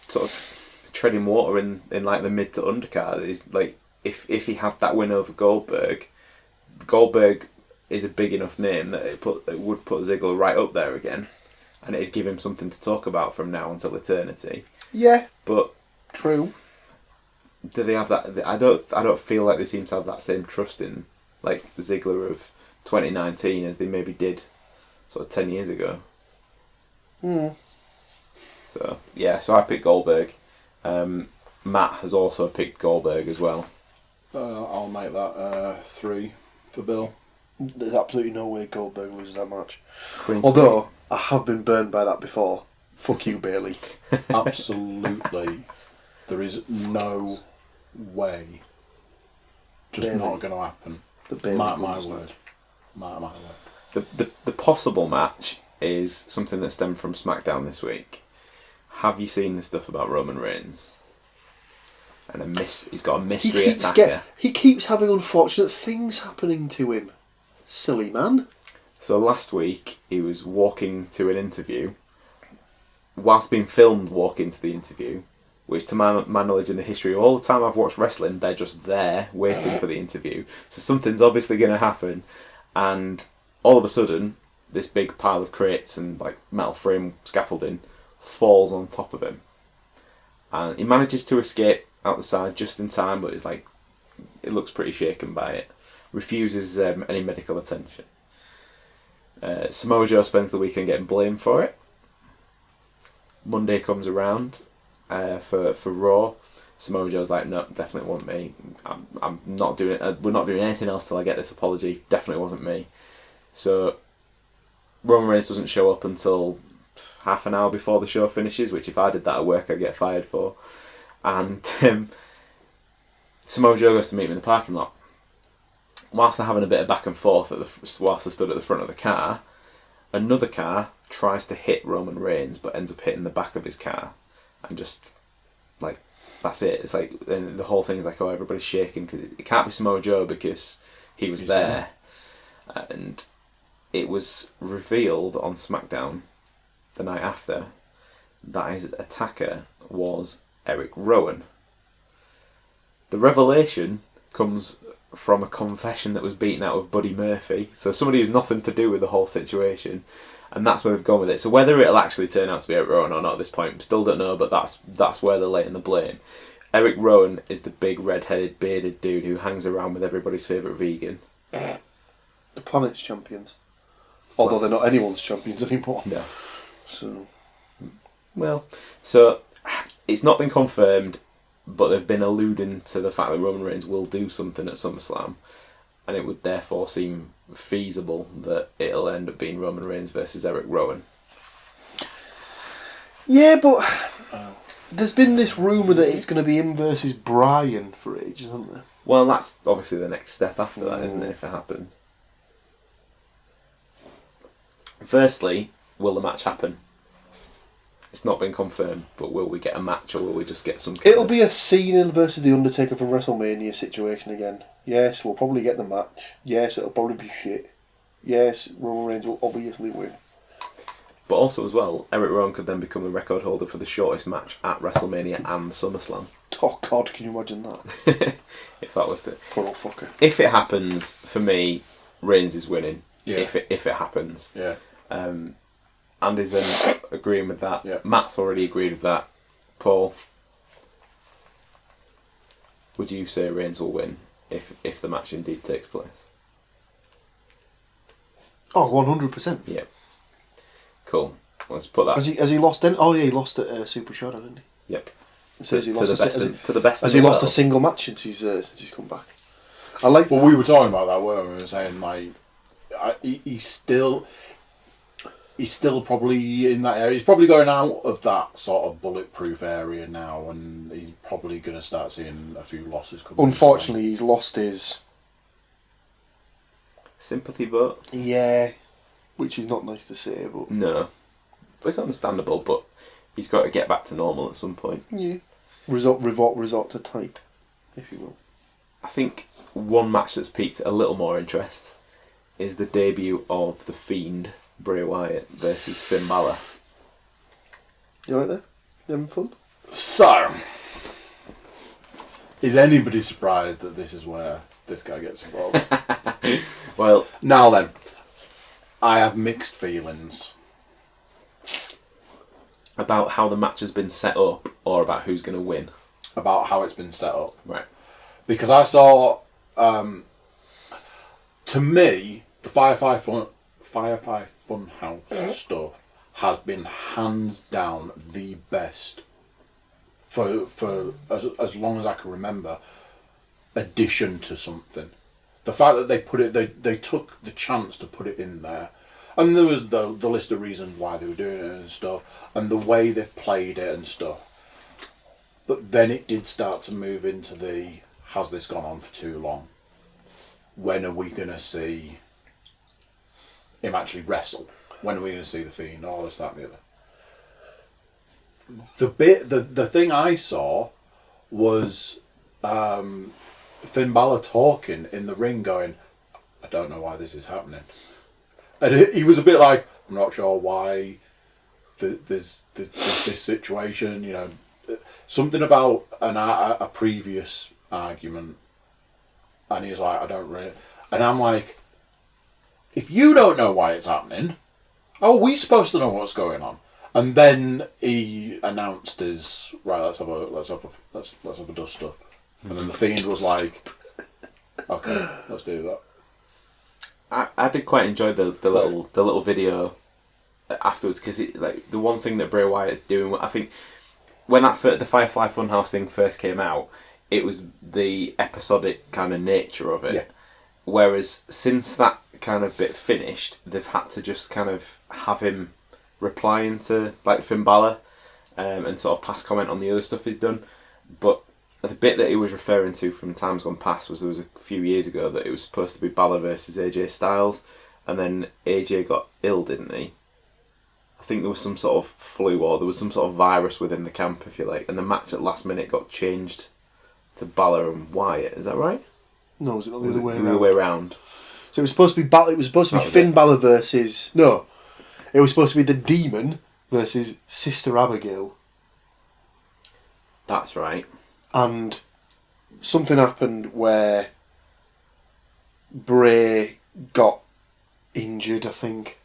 sort of treading water in like the mid to undercard. He's like if he had that win over Goldberg is a big enough name that it would put Ziggler right up there again, and it'd give him something to talk about from now until eternity. Yeah, but true. Do they have that? I don't feel like they seem to have that same trust in like the Ziggler of 2019 as they maybe did sort of 10 years ago. So I picked Goldberg. Matt has also picked Goldberg as well. I'll make that 3 for Bill. There's absolutely no way Goldberg loses that match. Queen's Although I have been burned by that before. Fuck you, Bailey. Absolutely. There is no way. Just Bailey. not going to happen. My word. My word. The possible match is something that stemmed from SmackDown this week. Have you seen the stuff about Roman Reigns? And he's got a mystery attacker. He keeps having unfortunate things happening to him. Silly man. So last week he was walking to an interview. Whilst being filmed walking to the interview, which to my knowledge in the history of all the time I've watched wrestling, they're just there waiting for the interview. So something's obviously going to happen. And all of a sudden, this big pile of crates and like metal frame scaffolding falls on top of him. And he manages to escape out the side just in time, but it looks pretty shaken by it. Refuses any medical attention. Samoa Joe spends the weekend getting blamed for it. Monday comes around for Raw. Samoa Joe's like, no, definitely wasn't me. I'm not doing it. We're not doing anything else till I get this apology. Definitely wasn't me. So Roman Reigns doesn't show up until half an hour before the show finishes, which if I did that at work I'd get fired for. And Samoa Joe goes to meet him in the parking lot. Whilst they're having a bit of back and forth whilst they stood at the front of the car, another car tries to hit Roman Reigns but ends up hitting the back of his car, and just like that's it. It's like and the whole thing is like, oh, everybody's shaking because it can't be Samoa Joe because he was there. And it was revealed on SmackDown the night after that his attacker was Eric Rowan. The revelation comes from a confession that was beaten out of Buddy Murphy. So somebody who's nothing to do with the whole situation. And that's where they've gone with it. So whether it'll actually turn out to be Eric Rowan or not at this point, still don't know, but that's where they're laying the blame. Eric Rowan is the big red-headed, bearded dude who hangs around with everybody's favourite vegan. The planet's champions. Although they're not anyone's champions anymore. No. So... Well, so it's not been confirmed, but they've been alluding to the fact that Roman Reigns will do something at SummerSlam, and it would therefore seem feasible that it'll end up being Roman Reigns versus Eric Rowan. Yeah, but there's been this rumour that it's going to be him versus Bryan for ages, hasn't there? Well, that's obviously the next step after that, isn't it, if it happens? Firstly, will the match happen? It's not been confirmed, but will we get a match or will we just get some... It'll be a Cena versus The Undertaker from WrestleMania situation again. Yes, we'll probably get the match. Yes, it'll probably be shit. Yes, Roman Reigns will obviously win. But also as well, Eric Rowan could then become a record holder for the shortest match at WrestleMania and SummerSlam. Oh God, can you imagine that? If that was to... Poor old fucker. If it happens, for me, Reigns is winning. Yeah. If it happens. Yeah. Andy's then agreeing with that. Yeah. Matt's already agreed with that. Paul, would you say Reigns will win if the match indeed takes place? Oh, 100%. Yeah. Cool. Let's put that. Has he lost then? Oh yeah, he lost at Super Showdown, didn't he? Yep. So has he lost to the best. Has he lost a single match since he's come back? I like. Well, we were talking about that, weren't we? We were saying like he's still probably in that area. He's probably going out of that sort of bulletproof area now, and he's probably going to start seeing a few losses coming. Unfortunately, he's lost his sympathy vote. Yeah, which is not nice to say, but no, but it's understandable. But he's got to get back to normal at some point. Yeah, resort to type, if you will. I think one match that's piqued a little more interest is the debut of The Fiend, Bray Wyatt versus Finn Balor. You right there? You having fun? So, is anybody surprised that this is where this guy gets involved? Well, now then, I have mixed feelings. About how the match has been set up, or about who's going to win? About how it's been set up. Right. Because I saw, to me, the Firefly Funhouse stuff has been hands down the best for as long as I can remember. Addition to something, the fact that they put it, they took the chance to put it in there, and there was the list of reasons why they were doing it and stuff, and the way they've played it and stuff. But then it did start to move into the, has this gone on for too long? When are we going to see him actually wrestle? When are we going to see The Fiend? All this, that and the other. The thing I saw was Finn Balor talking in the ring going, I don't know why this is happening. And he was a bit like, I'm not sure why there's this situation, you know. Something about a previous argument, and he's like, I don't really, and I'm like, if you don't know why it's happening, how are we supposed to know what's going on? And then he announced his right. Let's have a dust up, and then the Fiend was like, okay, let's do that. I did quite enjoy the little video afterwards, because like the one thing that Bray Wyatt is doing, I think. When the Firefly Funhouse thing first came out, it was the episodic kind of nature of it. Yeah. Whereas since that kind of bit finished, they've had to just kind of have him replying to like Finn Balor, and sort of pass comment on the other stuff he's done. But the bit that he was referring to from times gone past was there was a few years ago that it was supposed to be Balor versus AJ Styles, and then AJ got ill, didn't he? I think there was some sort of flu or there was some sort of virus within the camp, if you like, and the match at last minute got changed to Balor and Wyatt. Is that right? No, was it not the other way around? The other way around. So it was supposed to be Finn Balor versus... No. It was supposed to be the Demon versus Sister Abigail. That's right. And something happened where Bray got injured, I think.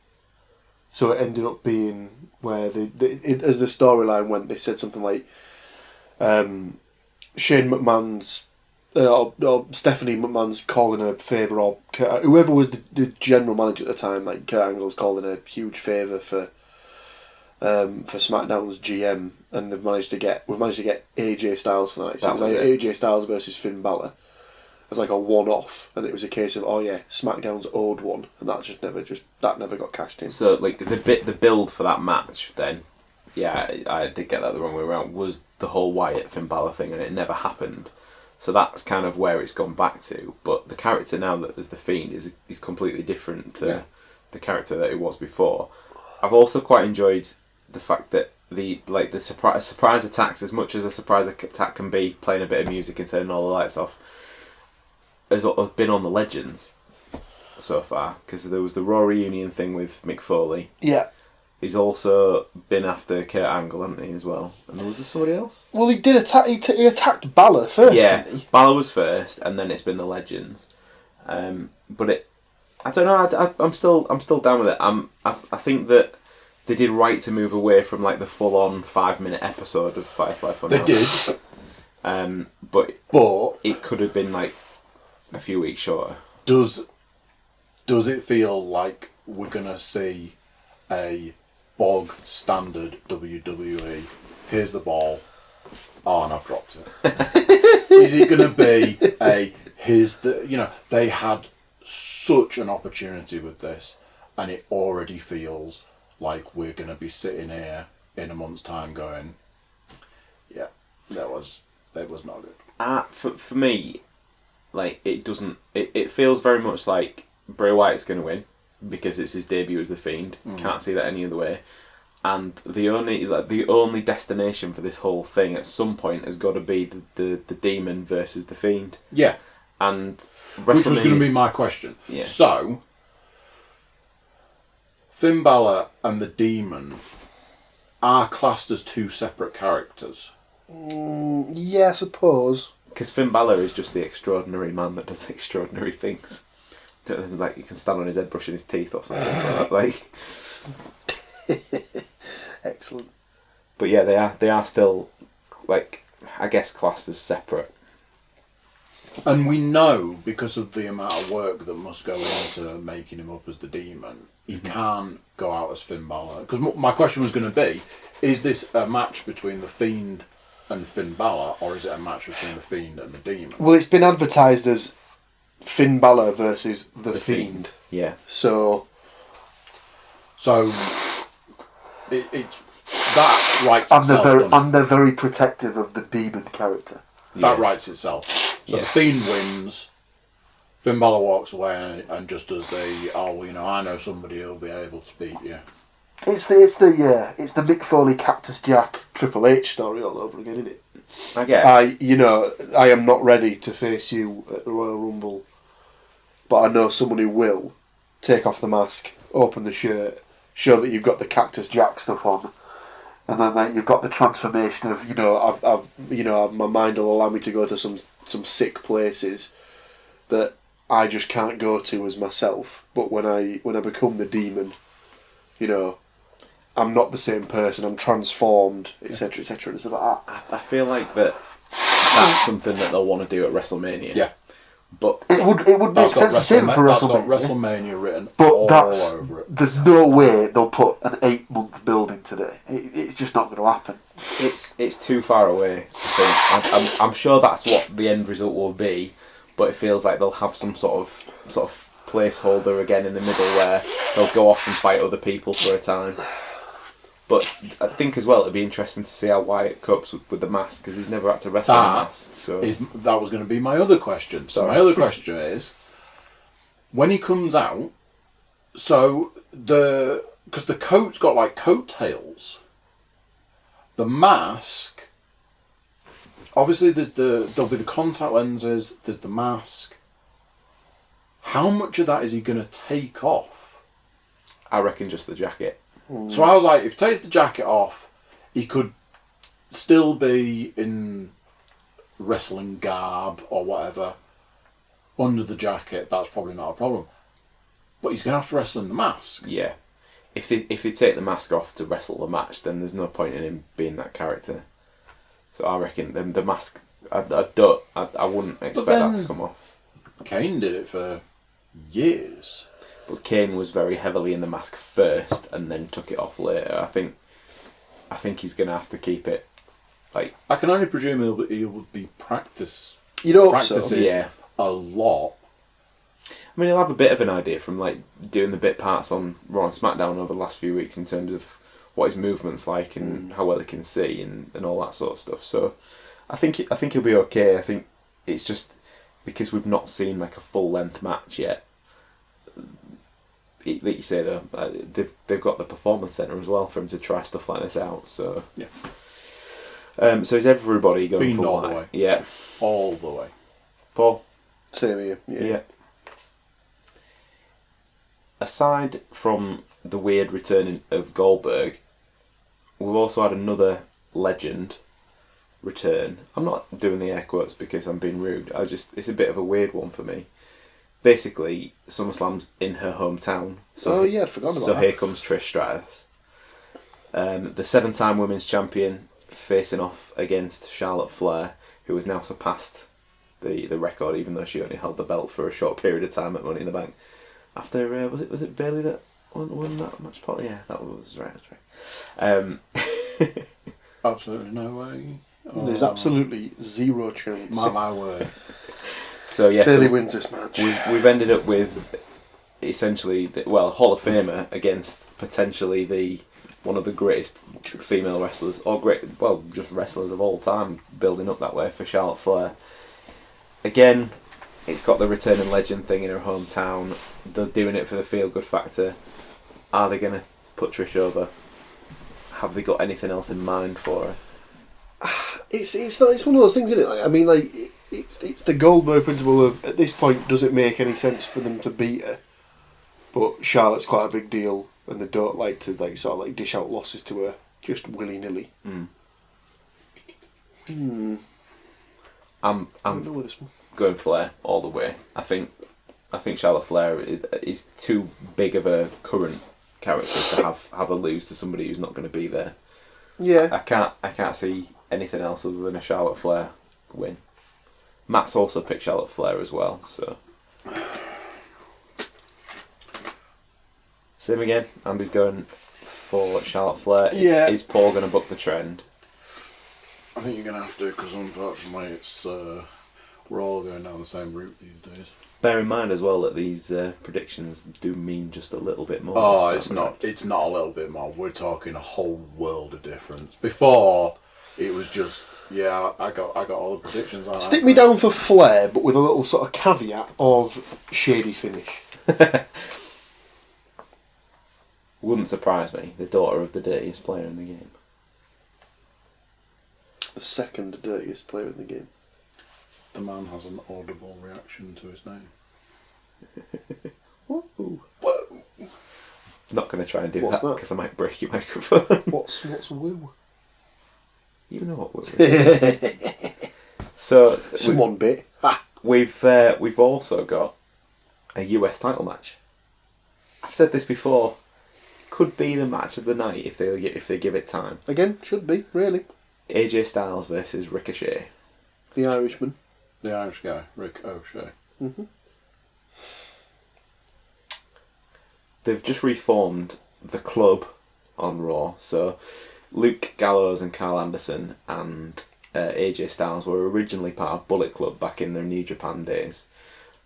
So it ended up being where as the storyline went, they said something like Shane McMahon's or Stephanie McMahon's calling a favour, or whoever was the general manager at the time, like Kurt Angle's calling a huge favour for SmackDown's GM, and we've managed to get AJ Styles for the night. So it was like AJ Styles versus Finn Balor as like a one-off, and it was a case of SmackDown's owed one, and that never got cashed in. So like the build for that match then, I did get that the wrong way around, was the whole Wyatt Finn Balor thing, and it never happened. So that's kind of where it's gone back to. But the character now that there's the Fiend is completely different to the character that it was before. I've also quite enjoyed the fact that the surprise attacks, as much as a surprise attack can be, playing a bit of music and turning all the lights off, has been on the Legends so far, because there was the Raw reunion thing with Mick Foley. Yeah. He's also been after Kurt Angle, hasn't he, as well? And was there somebody else? Well, he did attack. He attacked Balor first, didn't he? Balor was first, and then it's been the Legends. But I don't know. I'm still down with it. I think that they did right to move away from like the full-on 5-minute episode of Firefly Funhouse. They did. But it could have been like a few weeks shorter. Does it feel like we're gonna see a bog standard WWE? Here's the ball. Oh, and I've dropped it. Is it gonna be they had such an opportunity with this, and it already feels like we're gonna be sitting here in a month's time going, yeah, that was not good. For me, like it feels very much like Bray Wyatt's going to win because it's his debut as the Fiend. Can't see that any other way. And the only destination for this whole thing at some point has got to be the Demon versus the Fiend. Yeah, and which was going to be my question. Yeah. So Finn Balor and the Demon are classed as two separate characters. Yeah, I suppose. Because Finn Balor is just the extraordinary man that does extraordinary things. Like he can stand on his head brushing his teeth or something. Like. Excellent. But yeah, they are still, like, I guess classed as separate. And we know, because of the amount of work that must go into making him up as the Demon, he can't go out as Finn Balor. Because my question was going to be, is this a match between the Fiend and Finn Balor, or is it a match between the Fiend and the Demon? Well, it's been advertised as Finn Balor versus the Fiend. Yeah. So it's that writes itself. And they're very protective of the Demon character. That writes itself. So the Fiend wins. Finn Balor walks away and just does I know somebody who'll be able to beat you. It's the Mick Foley Cactus Jack Triple H story all over again, isn't it? I guess. I am not ready to face you at the Royal Rumble, but I know someone who will. Take off the mask, open the shirt, show that you've got the Cactus Jack stuff on, and then you've got the transformation of my mind will allow me to go to some sick places that I just can't go to as myself. But when I become the Demon, I'm not the same person. I'm transformed, etc., etc. And stuff like that. I feel like that's something that they'll want to do at WrestleMania. Yeah. But it would make sense to say for WrestleMania. That's got WrestleMania written all over it. There's no way they'll put an 8-month build into it. It's just not going to happen. It's too far away. I think. I'm sure that's what the end result will be, but it feels like they'll have some sort of placeholder again in the middle where they'll go off and fight other people for a time. But I think as well it'd be interesting to see how Wyatt copes with the mask, because he's never had to wrestle in a mask. So that was going to be my other question. So my other question is, when he comes out, because the coat's got like coattails, the mask. Obviously, there'll be the contact lenses. There's the mask. How much of that is he going to take off? I reckon just the jacket. So I was like, if he takes the jacket off, he could still be in wrestling garb or whatever under the jacket, that's probably not a problem. But he's going to have to wrestle in the mask. Yeah. If they take the mask off to wrestle the match, then there's no point in him being that character. So I reckon the mask, I wouldn't expect that to come off. Kane did it for years. But Kane was very heavily in the mask first and then took it off later. I think he's going to have to keep it. Like, I can only presume he would be practicing yeah, a lot. I mean, he'll have a bit of an idea from like doing the bit parts on Raw and SmackDown over the last few weeks in terms of what his movement's like and how well he can see and all that sort of stuff. So I think he'll be okay. I think it's just because we've not seen like a full length match yet. Like you say though, they've got the performance center as well for him to try stuff like this out. So yeah. So is everybody going Fiend for all white? the way. Yeah. All the way. Paul? Same here. Yeah. Aside from the weird returning of Goldberg, we've also had another legend return. I'm not doing the air quotes because I'm being rude. It's a bit of a weird one for me. Basically, SummerSlam's in her hometown. So I forgot about that. So here comes Trish Stratus. The 7-time women's champion facing off against Charlotte Flair, who has now surpassed the record, even though she only held the belt for a short period of time at Money in the Bank. After was it Bailey that won that match? Yeah, that was right. That's right. Absolutely no way. There's absolutely zero chance. My word. So yes, Bailey wins this match. We've ended up with essentially Hall of Famer against potentially one of the greatest female wrestlers, or just wrestlers of all time, building up that way for Charlotte Flair. Again, it's got the returning legend thing in her hometown. They're doing it for the feel-good factor. Are they going to put Trish over? Have they got anything else in mind for her? It's one of those things, isn't it? Like, I mean, like it's the Goldberg principle of at this point, does it make any sense for them to beat her? But Charlotte's quite a big deal, and they don't like to dish out losses to her just willy nilly. I'm know with this one. Going Flair all the way. I think Charlotte Flair is too big of a current character to have a lose to somebody who's not going to be there. Yeah, I can't see anything else other than a Charlotte Flair win. Matt's also picked Charlotte Flair as well, so same again. Andy's going for Charlotte Flair. Yeah. Is Paul going to buck the trend? I think you're going to have to, because unfortunately it's we're all going down the same route these days. Bear in mind as well that these predictions do mean just a little bit more. Oh, it's not a little bit more. We're talking a whole world of difference. Before, it was just, I got all the predictions. stick me down for Flair, but with a little sort of caveat of shady finish. Wouldn't surprise me. The daughter of the dirtiest player in the game. The second dirtiest player in the game. The man has an audible reaction to his name. Whoa. Whoa. Not going to try and do What's that that? because I might break your microphone. What's woo? You know what woo is. So Someone bit. we've also got a US title match. I've said this before. Could be the match of the night if they give it time. Again, should be, really. AJ Styles versus Ricochet. The Irishman. The Irish guy, Rick O'Shea. Mm-hmm. They've just reformed the club on Raw, so Luke Gallows and Carl Anderson and AJ Styles were originally part of Bullet Club back in their New Japan days.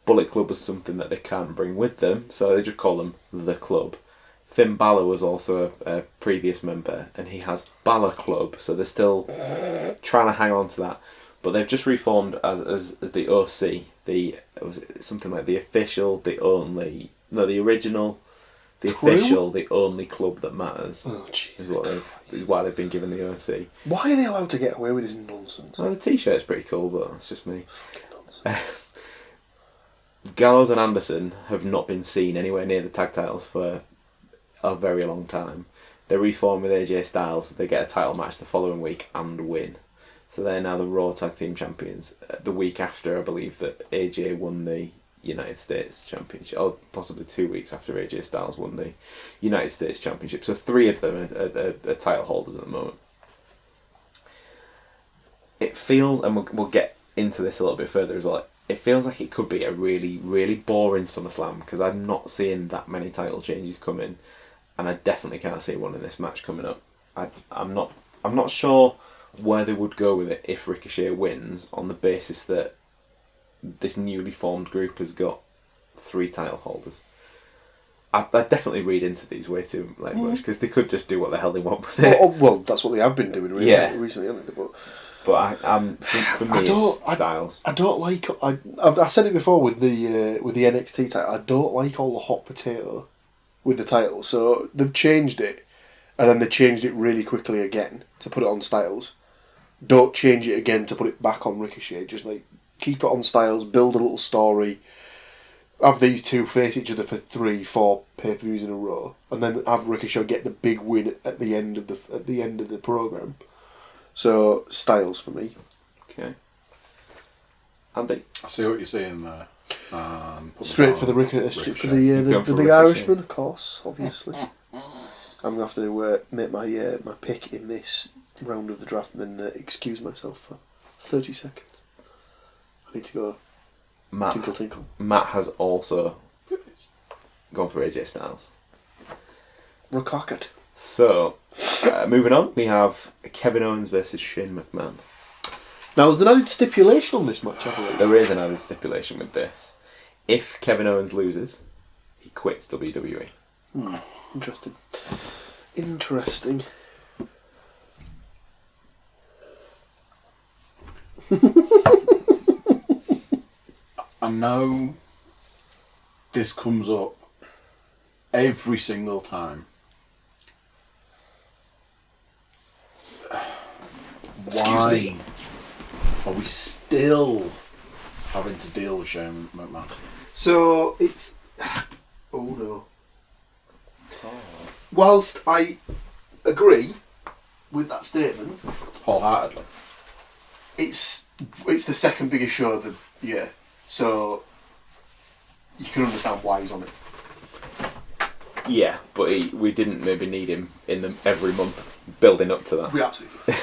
Bullet Club was something that they can't bring with them, so they just call them the club. Finn Balor was also a previous member, and he has Balor Club, so they're still trying to hang on to that. But they've just reformed as the OC, something like the official, the only, no, the original, the Crew? official, the only club that matters. Oh, Jesus. Is why they've been given the OC. Why are they allowed to get away with this nonsense? Well, the T-shirt's pretty cool, but that's just me. Fucking nonsense. Gallows and Anderson have not been seen anywhere near the tag titles for a very long time. They reform with AJ Styles, they get a title match the following week and win. So they're now the Raw Tag Team Champions. The week after, I believe that AJ won the United States Championship, or possibly 2 weeks after AJ Styles won the United States Championship. So 3 of them are title holders at the moment. It feels, and we'll get into this a little bit further as well, it feels like it could be a really, really boring SummerSlam, because I'm not seeing that many title changes coming, and I definitely can't see one in this match coming up. I'm not sure where they would go with it if Ricochet wins, on the basis that this newly formed group has got 3 title holders. I definitely read into these way too much, because they could just do what the hell they want with it. Well, that's what they have been doing recently, haven't they? But for me, it's Styles. I don't like. I said it before with the NXT title. I don't like all the hot potato with the title. So they've changed it, and then they changed it really quickly again to put it on Styles. Don't change it again to put it back on Ricochet. Just like keep it on Styles. Build a little story. Have these two face each other for 3-4 pay-per-views in a row, and then have Ricochet get the big win at the end of the program. So Styles for me. Okay. Andy, I see what you're saying there. Straight for the Ricochet. For the big Irishman, of course, obviously. I'm gonna have to make my pick in this round of the draft and then excuse myself for 30 seconds. I need to go. Tinkle tinkle. Matt has also gone for AJ Styles. Rockcockett. So, moving on, we have Kevin Owens versus Shane McMahon. Now, there's an added stipulation on this match, I believe. There is an added stipulation with this. If Kevin Owens loses, he quits WWE. Interesting. Interesting. I know this comes up every single time. Why are we still having to deal with Shane McMahon? So, it's... Oh, no. Whilst I agree with that statement... Wholeheartedly. It's the second biggest show of the year. So, you can understand why he's on it. Yeah, but we didn't maybe need him in every month building up to that. We absolutely.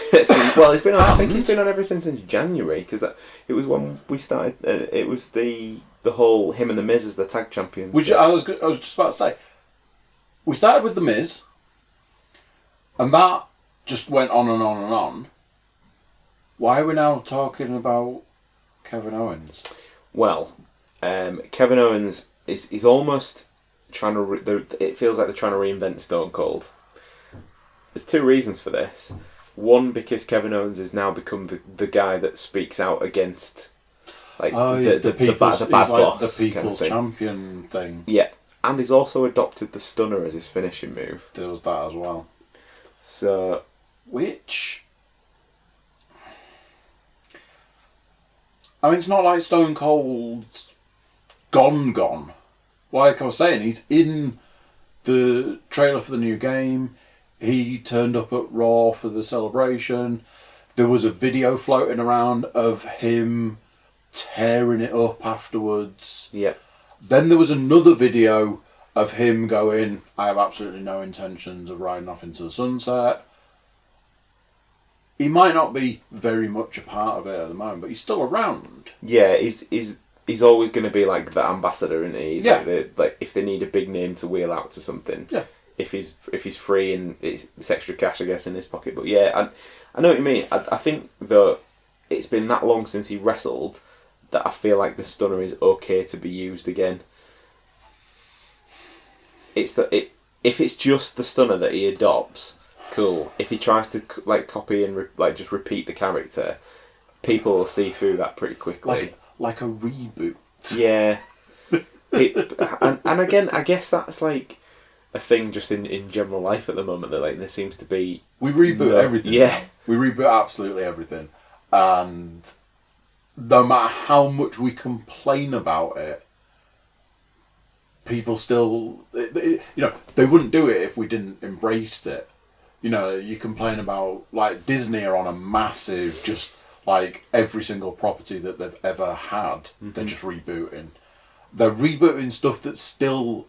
Well, it's been on. I think he's been on everything since January, because it was when we started. It was the whole him and the Miz as the tag champions. Which I was just about to say. We started with the Miz, and that just went on and on and on. Why are we now talking about Kevin Owens? Well, Kevin Owens is almost trying to. It feels like they're trying to reinvent Stone Cold. There's 2 reasons for this. One, because Kevin Owens has now become the guy that speaks out against, like the bad boss, the people's champion thing. Yeah, and he's also adopted the stunner as his finishing move. There was that as well. So, which, I mean, it's not like Stone Cold's gone. Like I was saying, he's in the trailer for the new game. He turned up at Raw for the celebration. There was a video floating around of him tearing it up afterwards. Yeah. Then there was another video of him going, I have absolutely no intentions of riding off into the sunset. He might not be very much a part of it at the moment, but he's still around. Yeah, he's always going to be like the ambassador, isn't he? Yeah. Like if they need a big name to wheel out to something. Yeah. If he's free and it's extra cash, I guess, in his pocket. But yeah, I know what you mean. I think that it's been that long since he wrestled that I feel like the stunner is okay to be used again. If it's just the stunner that he adopts, cool. If he tries to like copy and just repeat the character, people will see through that pretty quickly. Like a reboot. Yeah. And again, I guess that's like a thing just in general life at the moment, that like there seems to be... We reboot everything. Yeah. We reboot absolutely everything. And no matter how much we complain about it, people still... they wouldn't do it if we didn't embrace it. You know, you complain about, like, Disney are on a massive, just, like, every single property that they've ever had, they're just rebooting. They're rebooting stuff that's still,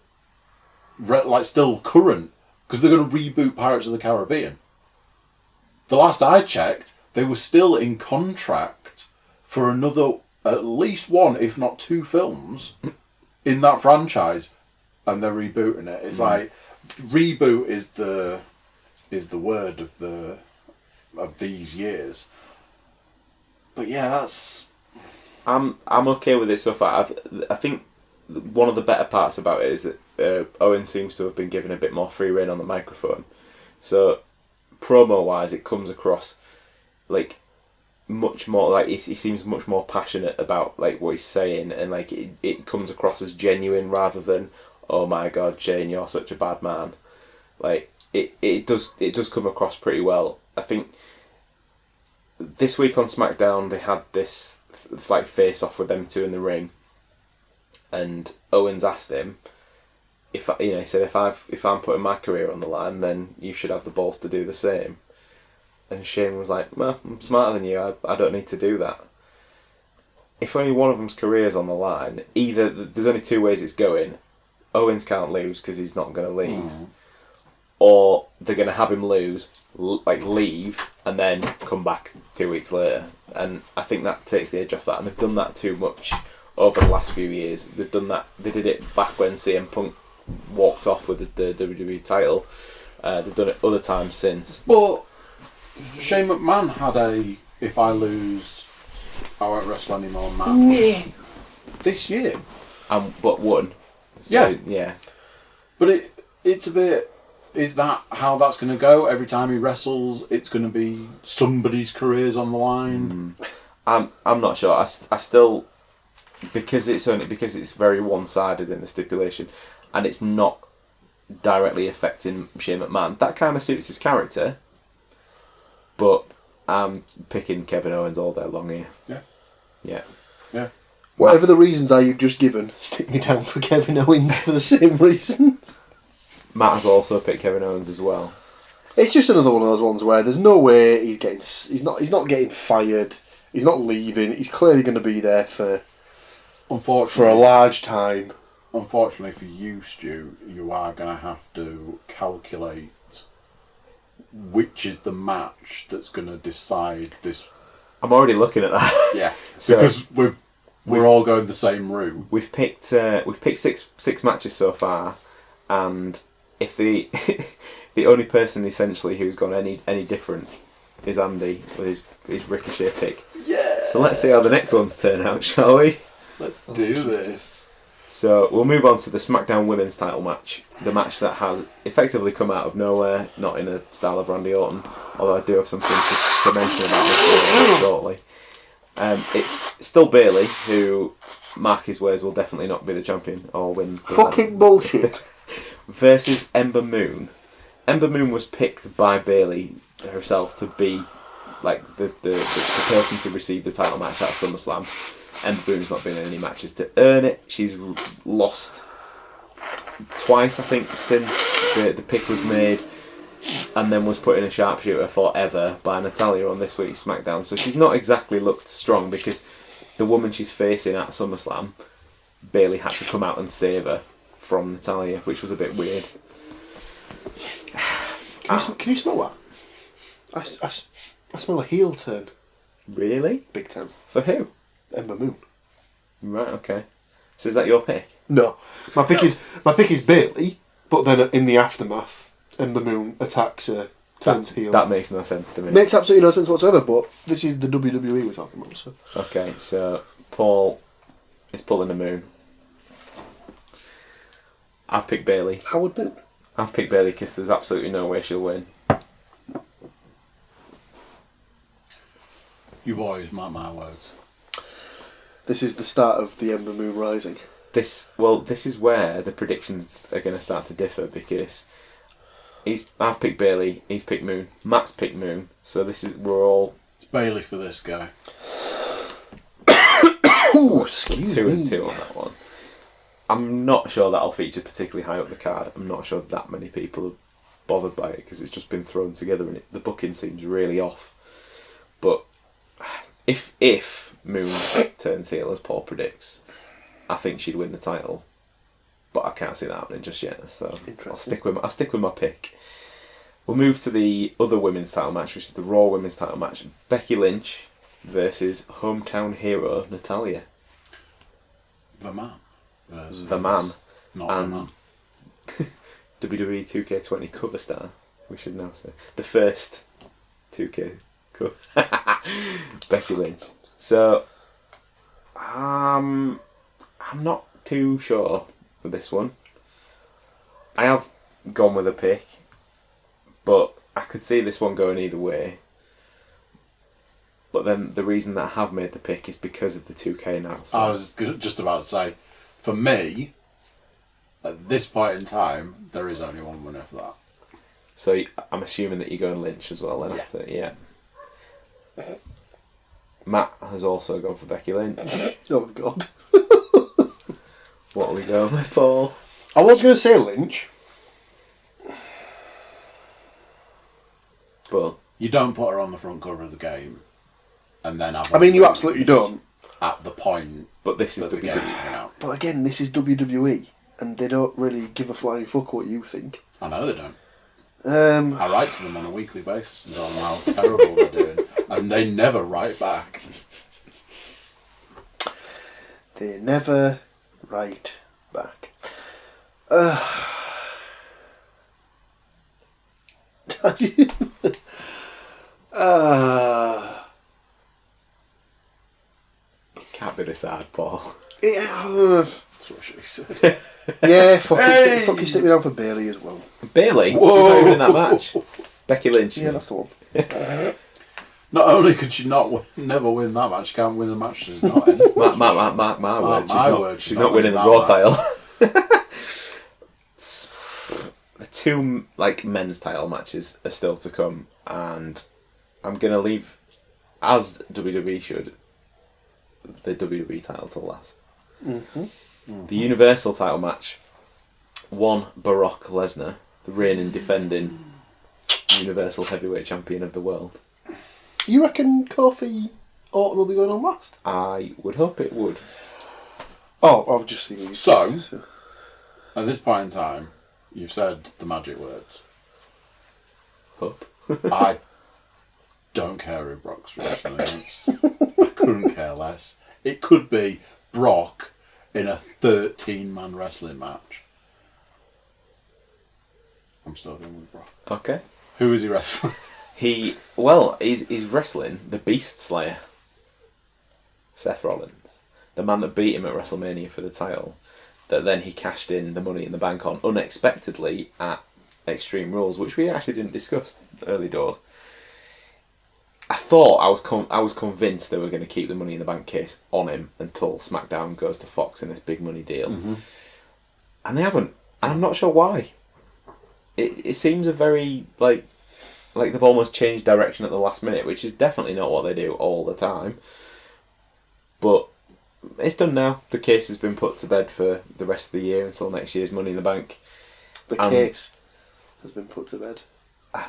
still current, because they're going to reboot Pirates of the Caribbean. The last I checked, they were still in contract for another, at least one, if not two films in that franchise, and they're rebooting it. It's like, reboot is the word of these years. But yeah, that's... I'm okay with it so far. I think one of the better parts about it is that Owen seems to have been given a bit more free rein on the microphone. So promo wise, it comes across like much more like he seems much more passionate about like what he's saying, and like it comes across as genuine rather than, oh my god, Shane, you're such a bad man. Like it does come across pretty well. I think this week on SmackDown they had this like face off with them two in the ring, and Owens asked him he said if I'm putting my career on the line, then you should have the balls to do the same. And Shane was like, well, I'm smarter than you, I don't need to do that. If only one of them's career's on the line, either there's only two ways it's going. Owens can't lose because he's not going to leave, or they're going to have him lose, leave, and then come back 2 weeks later. And I think that takes the edge off that, and they've done that too much over the last few years. They've done that. They did it back when CM Punk walked off with the WWE title. They've done it other times since. But Shane McMahon had a "if I lose, I won't wrestle anymore" match this year. But won. So, yeah. But it's a bit. Is that how that's going to go? Every time he wrestles, it's going to be somebody's career's on the line. I'm not sure. I still, because it's very one-sided in the stipulation, and it's not directly affecting Shane McMahon. That kind of suits his character. But I'm picking Kevin Owens all day long here. Yeah. Whatever the reasons are you've just given, stick me down for Kevin Owens for the same reasons. Matt has also picked Kevin Owens as well. It's just another one of those ones where there's no way he's not getting fired. He's not leaving. He's clearly going to be there for a large time. Unfortunately for you, Stu, you are going to have to calculate which is the match that's going to decide this. I'm already looking at that. Yeah, because we're all going the same route. We've picked six matches so far, and if the the only person essentially who's gone any different is Andy with his Ricochet pick. Yeah. So let's see how the next ones turn out, shall we? Let's do this. So we'll move on to the SmackDown Women's title match. The match that has effectively come out of nowhere, not in a style of Randy Orton, although I do have something to mention about this shortly. It's still Bayley, who, mark his words, will definitely not be the champion or win. Fucking bullshit. Versus Ember Moon. Ember Moon was picked by Bayley herself to be like the person to receive the title match at SummerSlam. Ember Moon's not been in any matches to earn it. She's lost twice, I think, since the pick was made, and then was put in a sharpshooter forever by Natalya on this week's SmackDown. So she's not exactly looked strong, because the woman she's facing at SummerSlam, Bayley had to come out and save her from Natalya, which was a bit weird. Can you smell that? I smell a heel turn. Really? Big time. For who? Ember Moon. Right, okay. So is that your pick? No. My pick is Bayley, but then in the aftermath, Ember Moon attacks her, turns heel. That makes no sense to me. Makes absolutely no sense whatsoever, but this is the WWE we're talking about, so. Okay, so Paul is pulling the Moon. I've picked Bayley. Howard Moon. I've picked Bayley because there's absolutely no way she'll win. You boys, mark my words. This is the start of the Ember Moon rising. This is where the predictions are going to start to differ, because I've picked Bayley, he's picked Moon, Matt's picked Moon, so we're all... It's Bayley for this guy. Ooh, excuse me. 2-2 on that one. I'm not sure that'll feature particularly high up the card. I'm not sure that many people bothered by it because it's just been thrown together and the booking seems really off. But if Moon turns heel as Paul predicts, I think she'd win the title. But I can't see that happening just yet, so I'll stick with my pick. We'll move to the other women's title match, which is the Raw women's title match. Becky Lynch versus hometown hero Natalya. The man. The man. Not and the man. WWE 2K20 cover star, we should now say. The first 2K cover. Becky Lynch. So, I'm not too sure with this one. I have gone with a pick, but I could see this one going either way. But then the reason that I have made the pick is because of the 2K announcement. I was just about to say, for me, at this point in time, there is only one winner for that. So I'm assuming that you're going Lynch as well then Yeah. after, yeah. Matt has also gone for Becky Lynch. Oh God. What will we go for? I was going to say Lynch. But You don't put her on the front cover of the game, and then have. I mean, you absolutely don't. At the point, But this is that the game's WWE. coming out. But again, this is WWE, and they don't really give a flying fuck what you think. I know they don't. Um, I write to them on a weekly basis and tell them how terrible they're doing, and they never write back. they never write back. Can't be this hard, Paul. Yeah, That's what she said. yeah, fuck Hey! it, fucking stick me down for Bailey as well. Bailey? Whoa. She's not even in that match. Becky Lynch. Yeah, that's the one. Not only could she never win that match, she can't win a match she's not in. My word. She's not winning the Raw title. The two men's title matches are still to come, and I'm gonna leave, as WWE should, the WWE title to last. The Universal title match, one Brock Lesnar, the reigning defending Universal Heavyweight Champion of the world. You reckon Kofi Orton will be going on last? I would hope it would. Oh, I was just thinking. So? At this point in time, you've said the magic words. Hope. I don't care who Brock's wrestling against. I couldn't care less. It could be Brock in a 13-man wrestling match. I'm still going with Brock. Okay. Who is he wrestling? He's wrestling the Beast Slayer, Seth Rollins, the man that beat him at WrestleMania for the title, that then he cashed in the Money in the Bank on unexpectedly at Extreme Rules, which we actually didn't discuss early doors. I thought I was convinced they were going to keep the Money in the Bank case on him until SmackDown goes to Fox in this big money deal, and they haven't. And I'm not sure why. It seems a very like they've almost changed direction at the last minute, which is definitely not what they do all the time. But it's done now. The case has been put to bed for the rest of the year until next year's Money in the Bank. The case has been put to bed.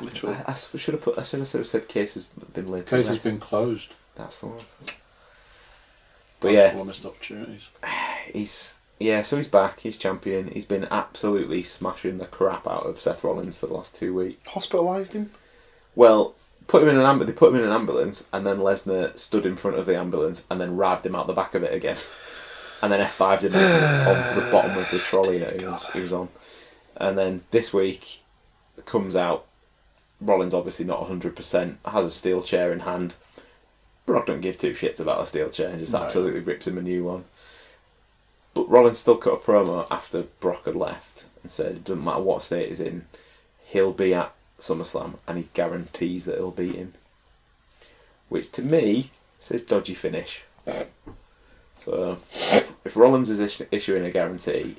Literally. I should have said case has been laid to Case has rest. been closed. That's the one. But yeah, One missed opportunities. so he's back. He's champion. He's been absolutely smashing the crap out of Seth Rollins for the last 2 weeks. Hospitalised him? Well, they put him in an ambulance, and then Lesnar stood in front of the ambulance and then rabbed him out the back of it again, and then F5'd him onto the bottom of the trolley that he was on. And then this week comes out, Rollins obviously not 100%, has a steel chair in hand. Brock don't give two shits about a steel chair, just absolutely rips him a new one. But Rollins still cut a promo after Brock had left and said it doesn't matter what state he's in, he'll be at SummerSlam and he guarantees that he'll beat him. Which to me says dodgy finish. So if Rollins is issuing a guarantee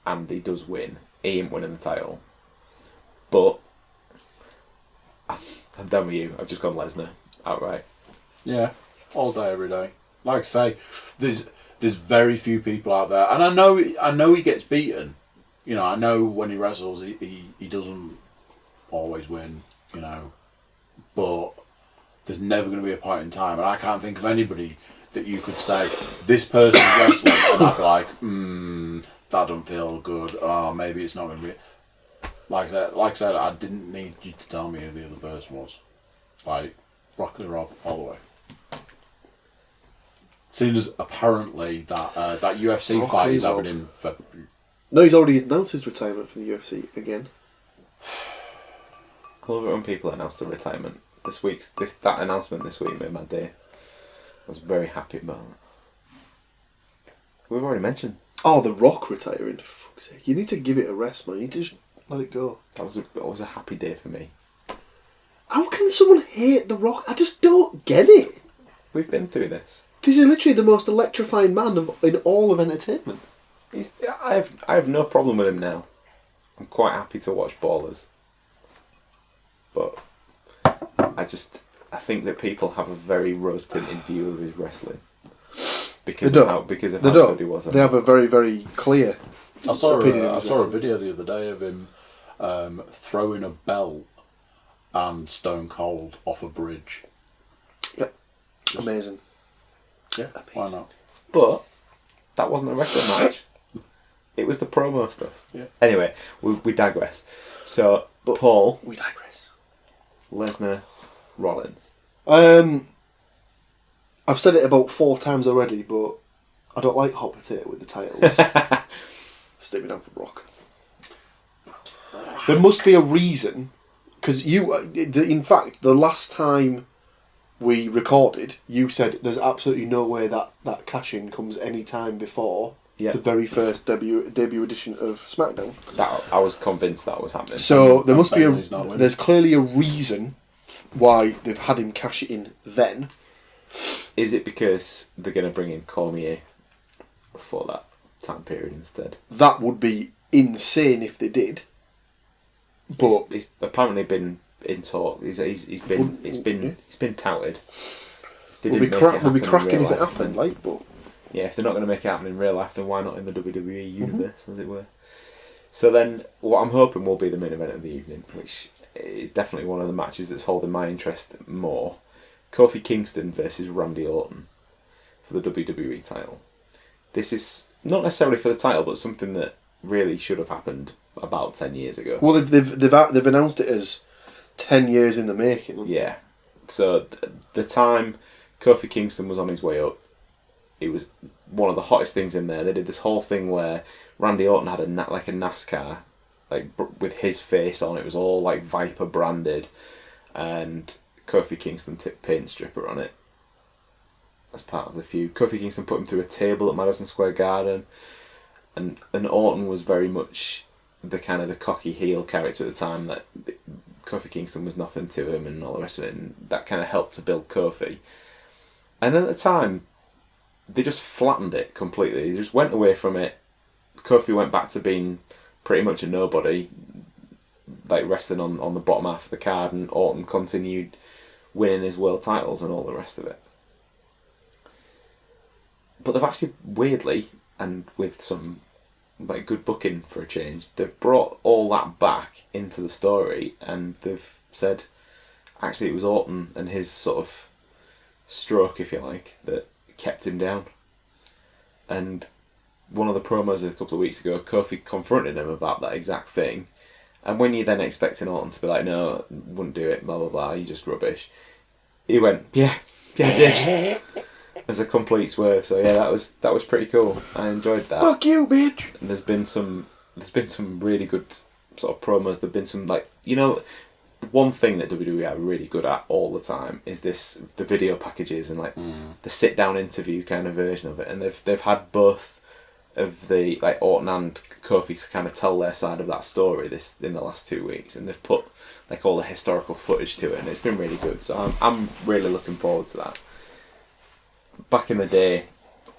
and he does win, he ain't winning the title. But I'm done with you. I've just gone Lesnar outright. Yeah, all day, every day. Like I say, there's very few people out there, and I know he gets beaten. You know, I know when he wrestles, he doesn't always win, but there's never going to be a point in time, and I can't think of anybody that you could say, this person's wrestling, and I'd be like, that don't feel good, maybe it's not going to be. Like I said, I didn't need you to tell me who the other person was. Like, Broccoli Rob, all the way. Seeing as apparently that UFC Broccoli fight is Rob. happening in February. No, he's already announced his retirement from the UFC again. I love it when people announce their retirement. That announcement this week made my day. I was very happy about it. We've already mentioned. Oh, The Rock retiring, for fuck's sake. You need to give it a rest, man. You need to just let it go. That was a happy day for me. How can someone hate The Rock? I just don't get it. We've been through this. This is literally the most electrifying man in all of entertainment. I have no problem with him now. I'm quite happy to watch Ballers. But I think that people have a very rose-tinted view of his wrestling. Because of how good he was. They have a very, very clear I saw opinion. a video the other day of him throwing a belt and Stone Cold off a bridge. Yep. Amazing. Yeah, why not? But that wasn't a wrestling match. It was the promo stuff. Yeah. Anyway, we digress. So, Paul, We digress. Lesnar, Rollins. I've said it about 4 times already, but I don't like hot potato with the titles. Stick me down for Brock. There must be a reason, because in fact, the last time we recorded, you said there's absolutely no way that cash-in comes any time before the very first debut edition of SmackDown. I was convinced that was happening. So there must be there's clearly a reason why they've had him cash it in then. Is it because they're going to bring in Cormier for that time period instead? That would be insane if they did. But he's apparently been in talk. It's been touted. We'll be cracking if it happened, but yeah, if they're not going to make it happen in real life, then why not in the WWE universe, as it were? So then, what I'm hoping will be the main event of the evening, which is definitely one of the matches that's holding my interest more. Kofi Kingston versus Randy Orton for the WWE title. This is not necessarily for the title, but something that really should have happened about 10 years ago. Well, they've announced it as 10 years in the making. Yeah. So the time Kofi Kingston was on his way up, it was one of the hottest things in there. They did this whole thing where Randy Orton had a NASCAR, with his face on. It was all like Viper branded, and Kofi Kingston tipped paint stripper on it as part of the feud. Kofi Kingston put him through a table at Madison Square Garden, and Orton was very much the kind of the cocky heel character at the time, that Kofi Kingston was nothing to him and all the rest of it, and that kind of helped to build Kofi. And at the time, they just flattened it completely. They just went away from it. Kofi went back to being pretty much a nobody, like wrestling on the bottom half of the card, and Orton continued winning his world titles and all the rest of it. But they've actually, weirdly, and with some good booking for a change, they've brought all that back into the story, and they've said actually it was Orton and his sort of stroke, if you like, that kept him down. And one of the promos a couple of weeks ago, Kofi confronted him about that exact thing. And when you're then expecting Orton to be like, no, wouldn't do it, blah, blah, blah, you're just rubbish, he went, yeah, I did. As a complete swerve. So yeah, that was pretty cool. I enjoyed that. Fuck you, bitch! And there's been some really good sort of promos. There've been some, one thing that WWE are really good at all the time is the video packages and the sit down interview kind of version of it. And they've had both of the Orton and Kofi to kind of tell their side of that story in the last 2 weeks, and they've put all the historical footage to it, and it's been really good. So I'm really looking forward to that. Back in the day,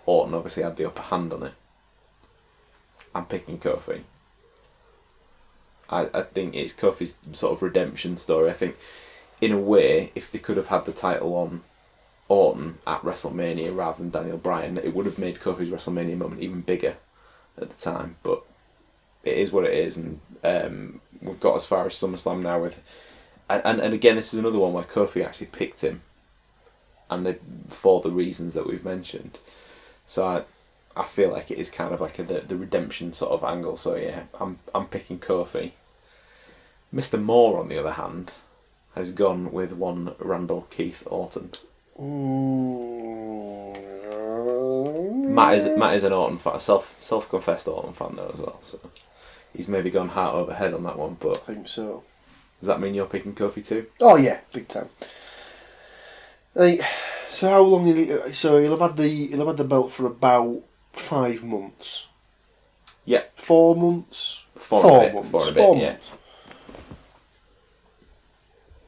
Orton obviously had the upper hand on it. I'm picking Kofi. I think it's Kofi's sort of redemption story. I think, in a way, if they could have had the title on Orton at WrestleMania rather than Daniel Bryan, it would have made Kofi's WrestleMania moment even bigger at the time. But it is what it is, and we've got as far as SummerSlam now with, and again, this is another one where Kofi actually picked him, and for the reasons that we've mentioned. So I feel like it is kind of like the redemption sort of angle. So yeah, I'm picking Kofi. Mr. Moore, on the other hand, has gone with one Randall Keith Orton. Matt is an Orton fan, self-confessed Orton fan though as well. So he's maybe gone heart over head on that one. But I think so. Does that mean you're picking Kofi too? Oh yeah, big time. So how long? So he'll have had the belt for about 5 months. Yeah. 4 months. 4 months. Yeah.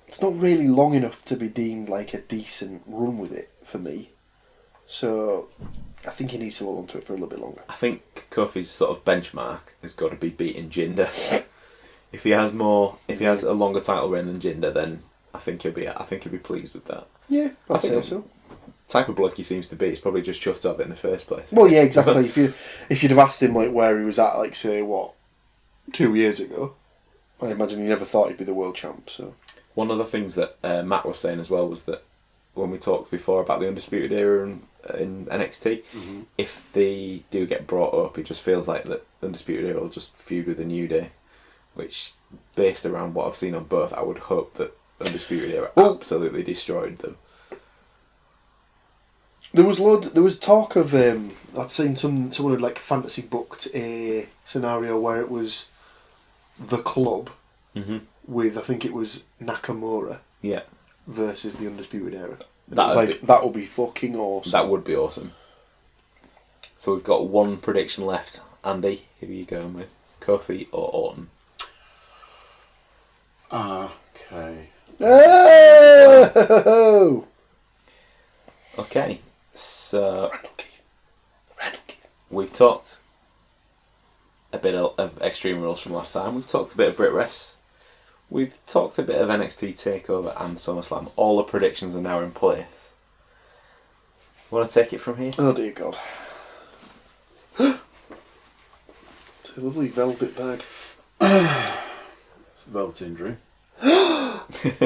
It's not really long enough to be deemed like a decent run with it for me. So I think he needs to hold on to it for a little bit longer. I think Kofi's sort of benchmark has got to be beating Jinder. If he has a longer title reign than Jinder, then I think he'll be pleased with that. Yeah, I'd say so. Type of bloke he seems to be, he's probably just chuffed up in the first place. Well, yeah, exactly. if you'd have asked him like where he was at, like say 2 years ago, I imagine he never thought he'd be the world champ. So one of the things that Matt was saying as well was that when we talked before about the Undisputed Era in NXT, if they do get brought up, it just feels like that the Undisputed Era will just feud with the New Day, which, based around what I've seen on both, I would hope that Undisputed Era absolutely destroyed them. There was talk of I'd seen someone had like fantasy booked a scenario where it was the Club with, I think it was Nakamura versus the Undisputed Era. That would be fucking awesome. That would be awesome. So we've got one prediction left. Andy, who are you going with? Kofi or Orton? Okay. Oh! Okay, so Randall Keith. We've talked a bit of Extreme Rules from last time. We've talked a bit of Brit Rest. We've talked a bit of NXT TakeOver and SummerSlam. All the predictions are now in place. Want to take it from here? Oh dear God. It's a lovely velvet bag. It's the Velveteen Dream. Can you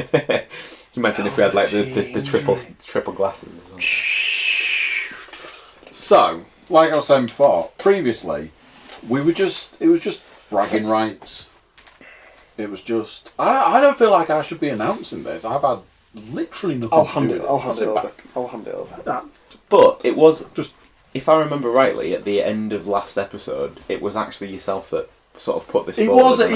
imagine if we had like the triple glasses as well? So, like I was saying before, previously, it was just bragging rights. It was just, I don't feel like I should be announcing this. I've had literally nothing I'll to hand do it. with I'll hand it over. back. I'll hand it over. But it was just, if I remember rightly, at the end of last episode, it was actually yourself that sort of put this forward. It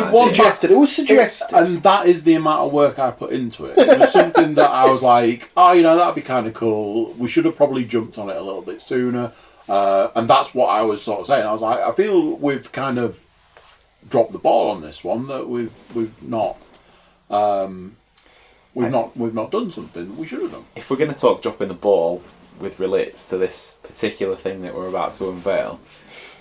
was suggested. And that is the amount of work I put into it. It was something that I was like, that'd be kind of cool. We should have probably jumped on it a little bit sooner. And that's what I was sort of saying. I was like, I feel we've kind of dropped the ball on this one, that we've not done something we should have done. If we're going to talk dropping the ball with relates to this particular thing that we're about to unveil,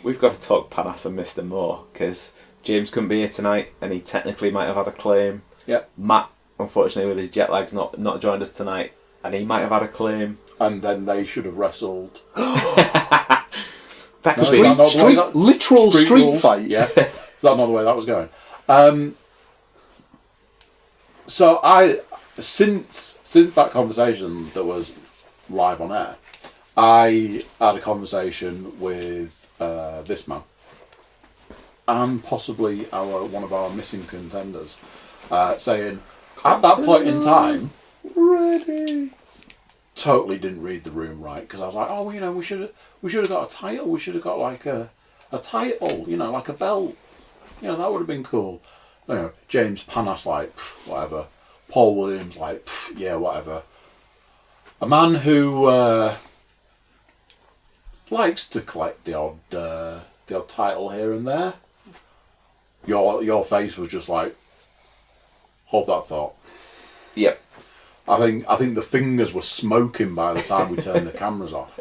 we've got to talk Panas and Mr. Moore, because James couldn't be here tonight and he technically might have had a claim. Yep. Matt, unfortunately with his jet lag's not joined us tonight and he might have had a claim. And then they should have wrestled. That could be literal street fight. Yeah. Is that not the way that was going? So since that conversation that was live on air, I had a conversation with this man and possibly one of our missing contenders, saying at that point in time, totally didn't read the room right, because I was like, we should have got a title. We should have got like a title, like a belt. That would have been cool. James Panas, like, whatever. Paul Williams, like, yeah, whatever. A man who likes to collect the odd title here and there. Your face was just like, hold that thought. Yep. I think the fingers were smoking by the time we turned the cameras off.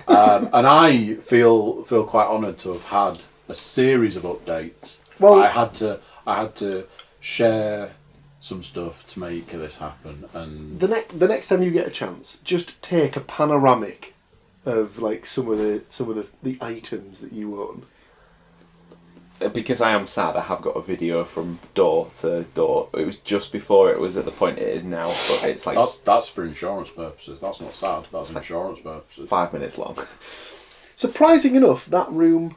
And I feel quite honoured to have had a series of updates. Well, I had to share some stuff to make this happen. And the next time you get a chance, just take a panoramic of like some of the items that you own. because I am sad, I have got a video from door to door. It was just before it was at the point it is now, but it's like... That's for insurance purposes. That's not sad. That's for insurance purposes. 5 minutes long. Surprising enough, that room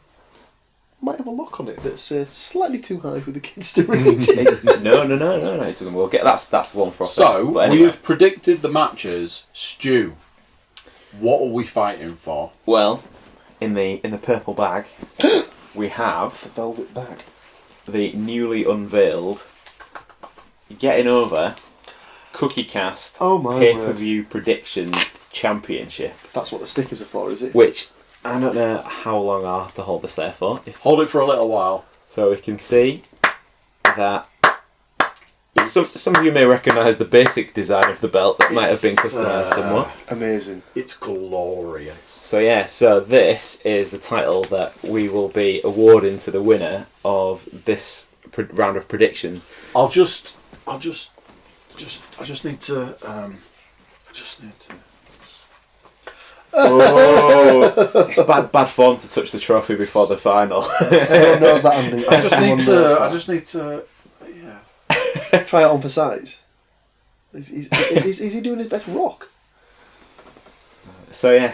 might have a lock on it that's slightly too high for the kids to reach. No, it doesn't. We'll get that's one for us. So, But anyway. we've predicted the matches. Stu, what are we fighting for? Well, in the purple bag, we have The velvet bag. the newly unveiled Getting Over Cookiecast Oh my pay-per-view predictions championship, That's what the stickers are for, is it? which I don't know how long I'll have to hold this there for. Hold it for a little while. So we can see that some of you may recognise the basic design of the belt that might have been customised somewhat. Amazing. It's glorious. So yeah, so this is the title that we will be awarding to the winner of this round of predictions. I just need to. Oh, it's bad form to touch the trophy before the final. Everyone knows that, Andy. I just Everyone need knows to. that. I just need to. Yeah. Try it on for size. Is he doing his best rock? So yeah,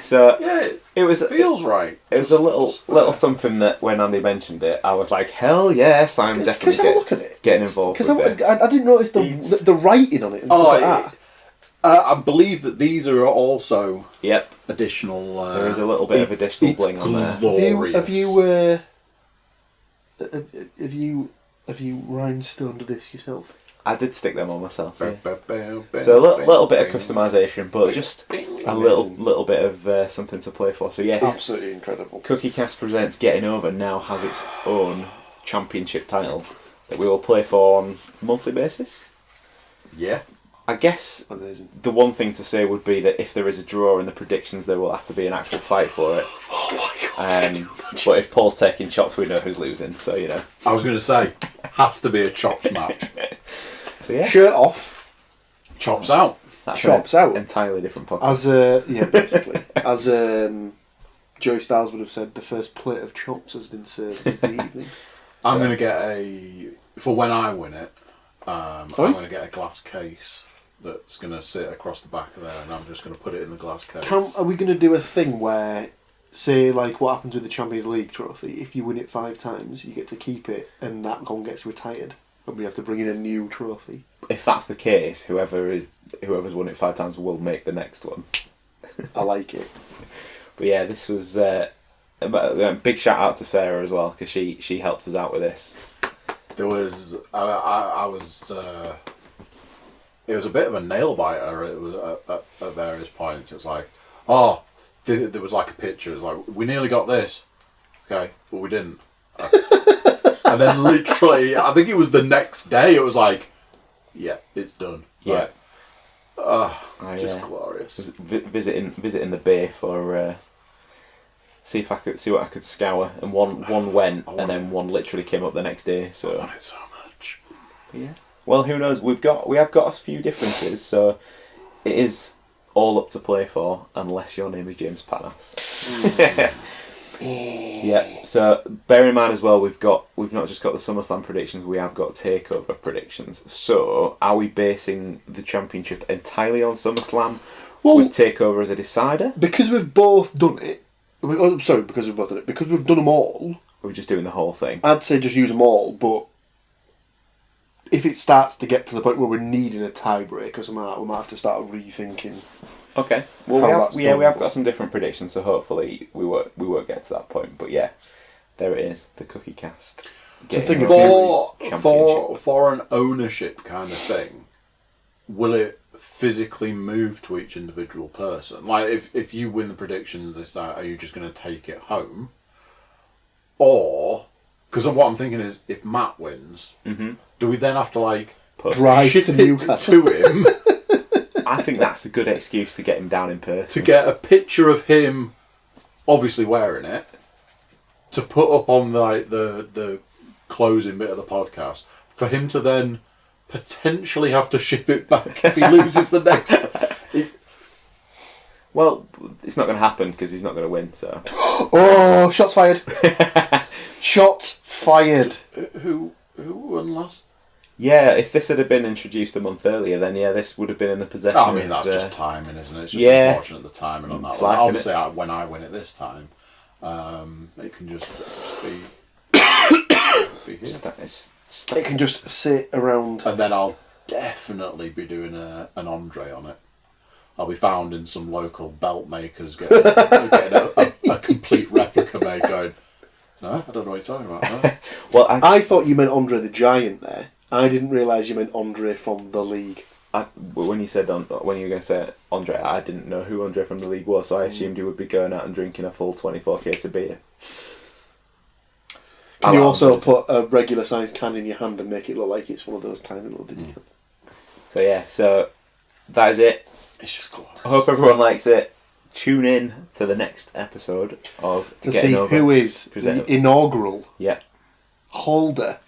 it was Feels right. It was a little something that when Andy mentioned it, I was like, hell yes, I'm definitely have a look at it. getting involved with Because it. I didn't notice the writing on it and stuff like that. I believe that these are also Yep, additional. there is a little bit of additional bling on there. Glorious. Have you rhinestoned this yourself? I did stick them on myself. Yeah. So So a little bit of customisation, but just a little bit of something to play for. So yeah, Absolutely incredible. Cookiecast Presents Getting Over now has its own championship title that we will play for on a monthly basis. Yeah. I guess Amazing. the one thing to say would be that if there is a draw in the predictions, there will have to be an actual fight for it. Oh my god. But if Paul's taking chops, we know who's losing, so you know. I was going to say, has to be a chops match. So yeah, Shirt off, Chops out. that's chops an out. entirely different podcast. As basically. As Joey Styles would have said, the first plate of chops has been served in the evening. I'm going to get for when I win it, I'm going to get a glass case that's going to sit across the back of there, and I'm just going to put it in the glass case. Are we going to do a thing where, say, like what happens with the Champions League trophy, if you win it 5 times, you get to keep it, and that one gets retired, and we have to bring in a new trophy? If that's the case, whoever's won it 5 times will make the next one. I like it. But yeah, this was a big shout out to Sarah as well, because she helped us out with this. There was, it was a bit of a nail biter. It was at various points. It was like, there was like a picture. It was like, we nearly got this, okay, but we didn't. And then literally, I think it was the next day. It was like, yeah, it's done. Yeah. Just glorious. Was visiting the bay for see what I could scour, and one went, and then one literally came up the next day. I So want it so much. yeah. Well, who knows? We have got a few differences, so it is all up to play for, unless your name is James Panas. Yeah. So bear in mind as well, we've not just got the SummerSlam predictions, we have got takeover predictions. So are we basing the championship entirely on SummerSlam with takeover as a decider? Because we've both done it. Because we've both done it. Because we've done them all. Or are we just doing the whole thing? I'd say just use them all, but if it starts to get to the point where we're needing a tiebreak or something like that, we might have to start rethinking. Okay. Well, we have done. got some different predictions, so hopefully we won't get to that point. But yeah, there it is, the Cookiecast. Getting For an ownership kind of thing, will it physically move to each individual person? Like, if you win the predictions this night, are you just going to take it home? Or, because what I'm thinking is, if Matt wins, do we then have to like drive ship to it Newcastle to him I think that's a good excuse to get him down in person. to get a picture of him, obviously wearing it, to put up on like the closing bit of the podcast, for him to then potentially have to ship it back if he loses the next. Well, it's not going to happen because he's not going to win. So Oh, shots fired. Shots fired. Who won last? Yeah, if this had been introduced a month earlier, then yeah, this would have been in the possession. I mean, that's of, just timing, isn't it? It's just yeah. unfortunate the timing on that It's one. like, Obviously, when I win it this time, it can just be here. It can just sit around. And then I'll definitely be doing an Andre on it. I'll be found in some local belt makers getting a complete replica made going, no, I don't know what you're talking about. No. Well, I thought you meant Andre the Giant there. I didn't realise you meant Andre from the league. When you said when you were going to say Andre, I didn't know who Andre from the league was, so I assumed he would be going out and drinking a full 24 case of beer. Can you also put a regular sized can in your hand and make it look like it's one of those tiny little dingy cans? So yeah, so that is it. It's just cool. I hope everyone likes it. Tune in to the next episode of To Getting see Over. who is the inaugural holder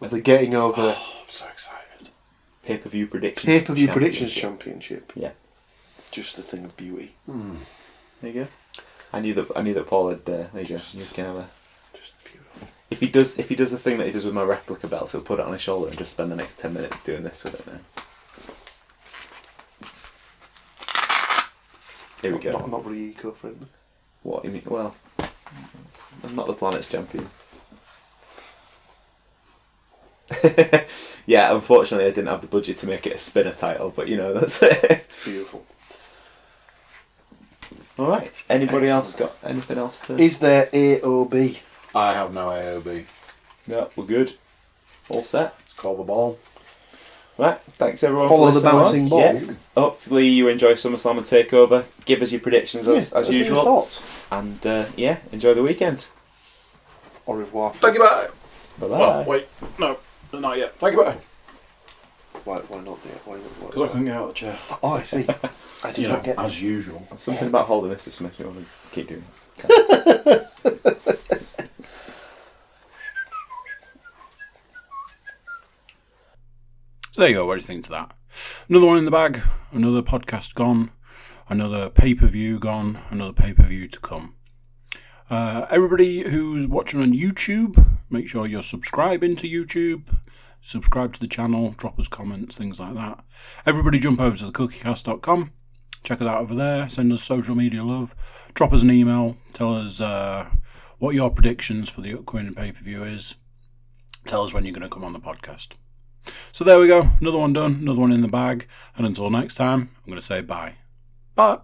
of the Getting Over I'm so excited. Pay-per-view predictions championship. Yeah. Just a thing of beauty. There you go. I knew that Paul had there you go. You can have a, Just beautiful. if he does the thing that he does with my replica belts, he'll put it on his shoulder and just spend the next 10 minutes doing this with it now. Here we go. Not very eco-friendly. What you mean? Well, I'm not the planet's champion. Yeah, unfortunately I didn't have the budget to make it a spinner title, but you know, that's it. Beautiful. Alright, anybody Excellent. else got anything else to... Is there AOB? I have no AOB. No, we're good. All set. It's called the ball. Right, thanks everyone Follow for the listening bouncing on. ball. Yeah. Hopefully you enjoy SummerSlam and Takeover. Give us your predictions as Let us know your usual. thoughts. And yeah, enjoy the weekend. Au revoir. Thank you, bye. Bye-bye. Well, wait. No, not yet. Thank you, bye. Why not yet? Why not? Because I couldn't get out of the chair. Oh, I see. I did not get as usual. Something about holding this just makes me want to keep doing it. So there you go. What do you think to that? Another one in the bag. Another podcast gone. Another pay-per-view gone. Another pay-per-view to come. Everybody who's watching on YouTube, make sure you're subscribing to YouTube. Subscribe to the channel. Drop us comments, things like that. Everybody jump over to thecookiecast.com. Check us out over there. Send us social media love. Drop us an email. Tell us what your predictions for the upcoming pay-per-view is. Tell us when you're going to come on the podcast. So there we go. Another one done. Another one in the bag. And until next time, I'm going to say bye. Bye.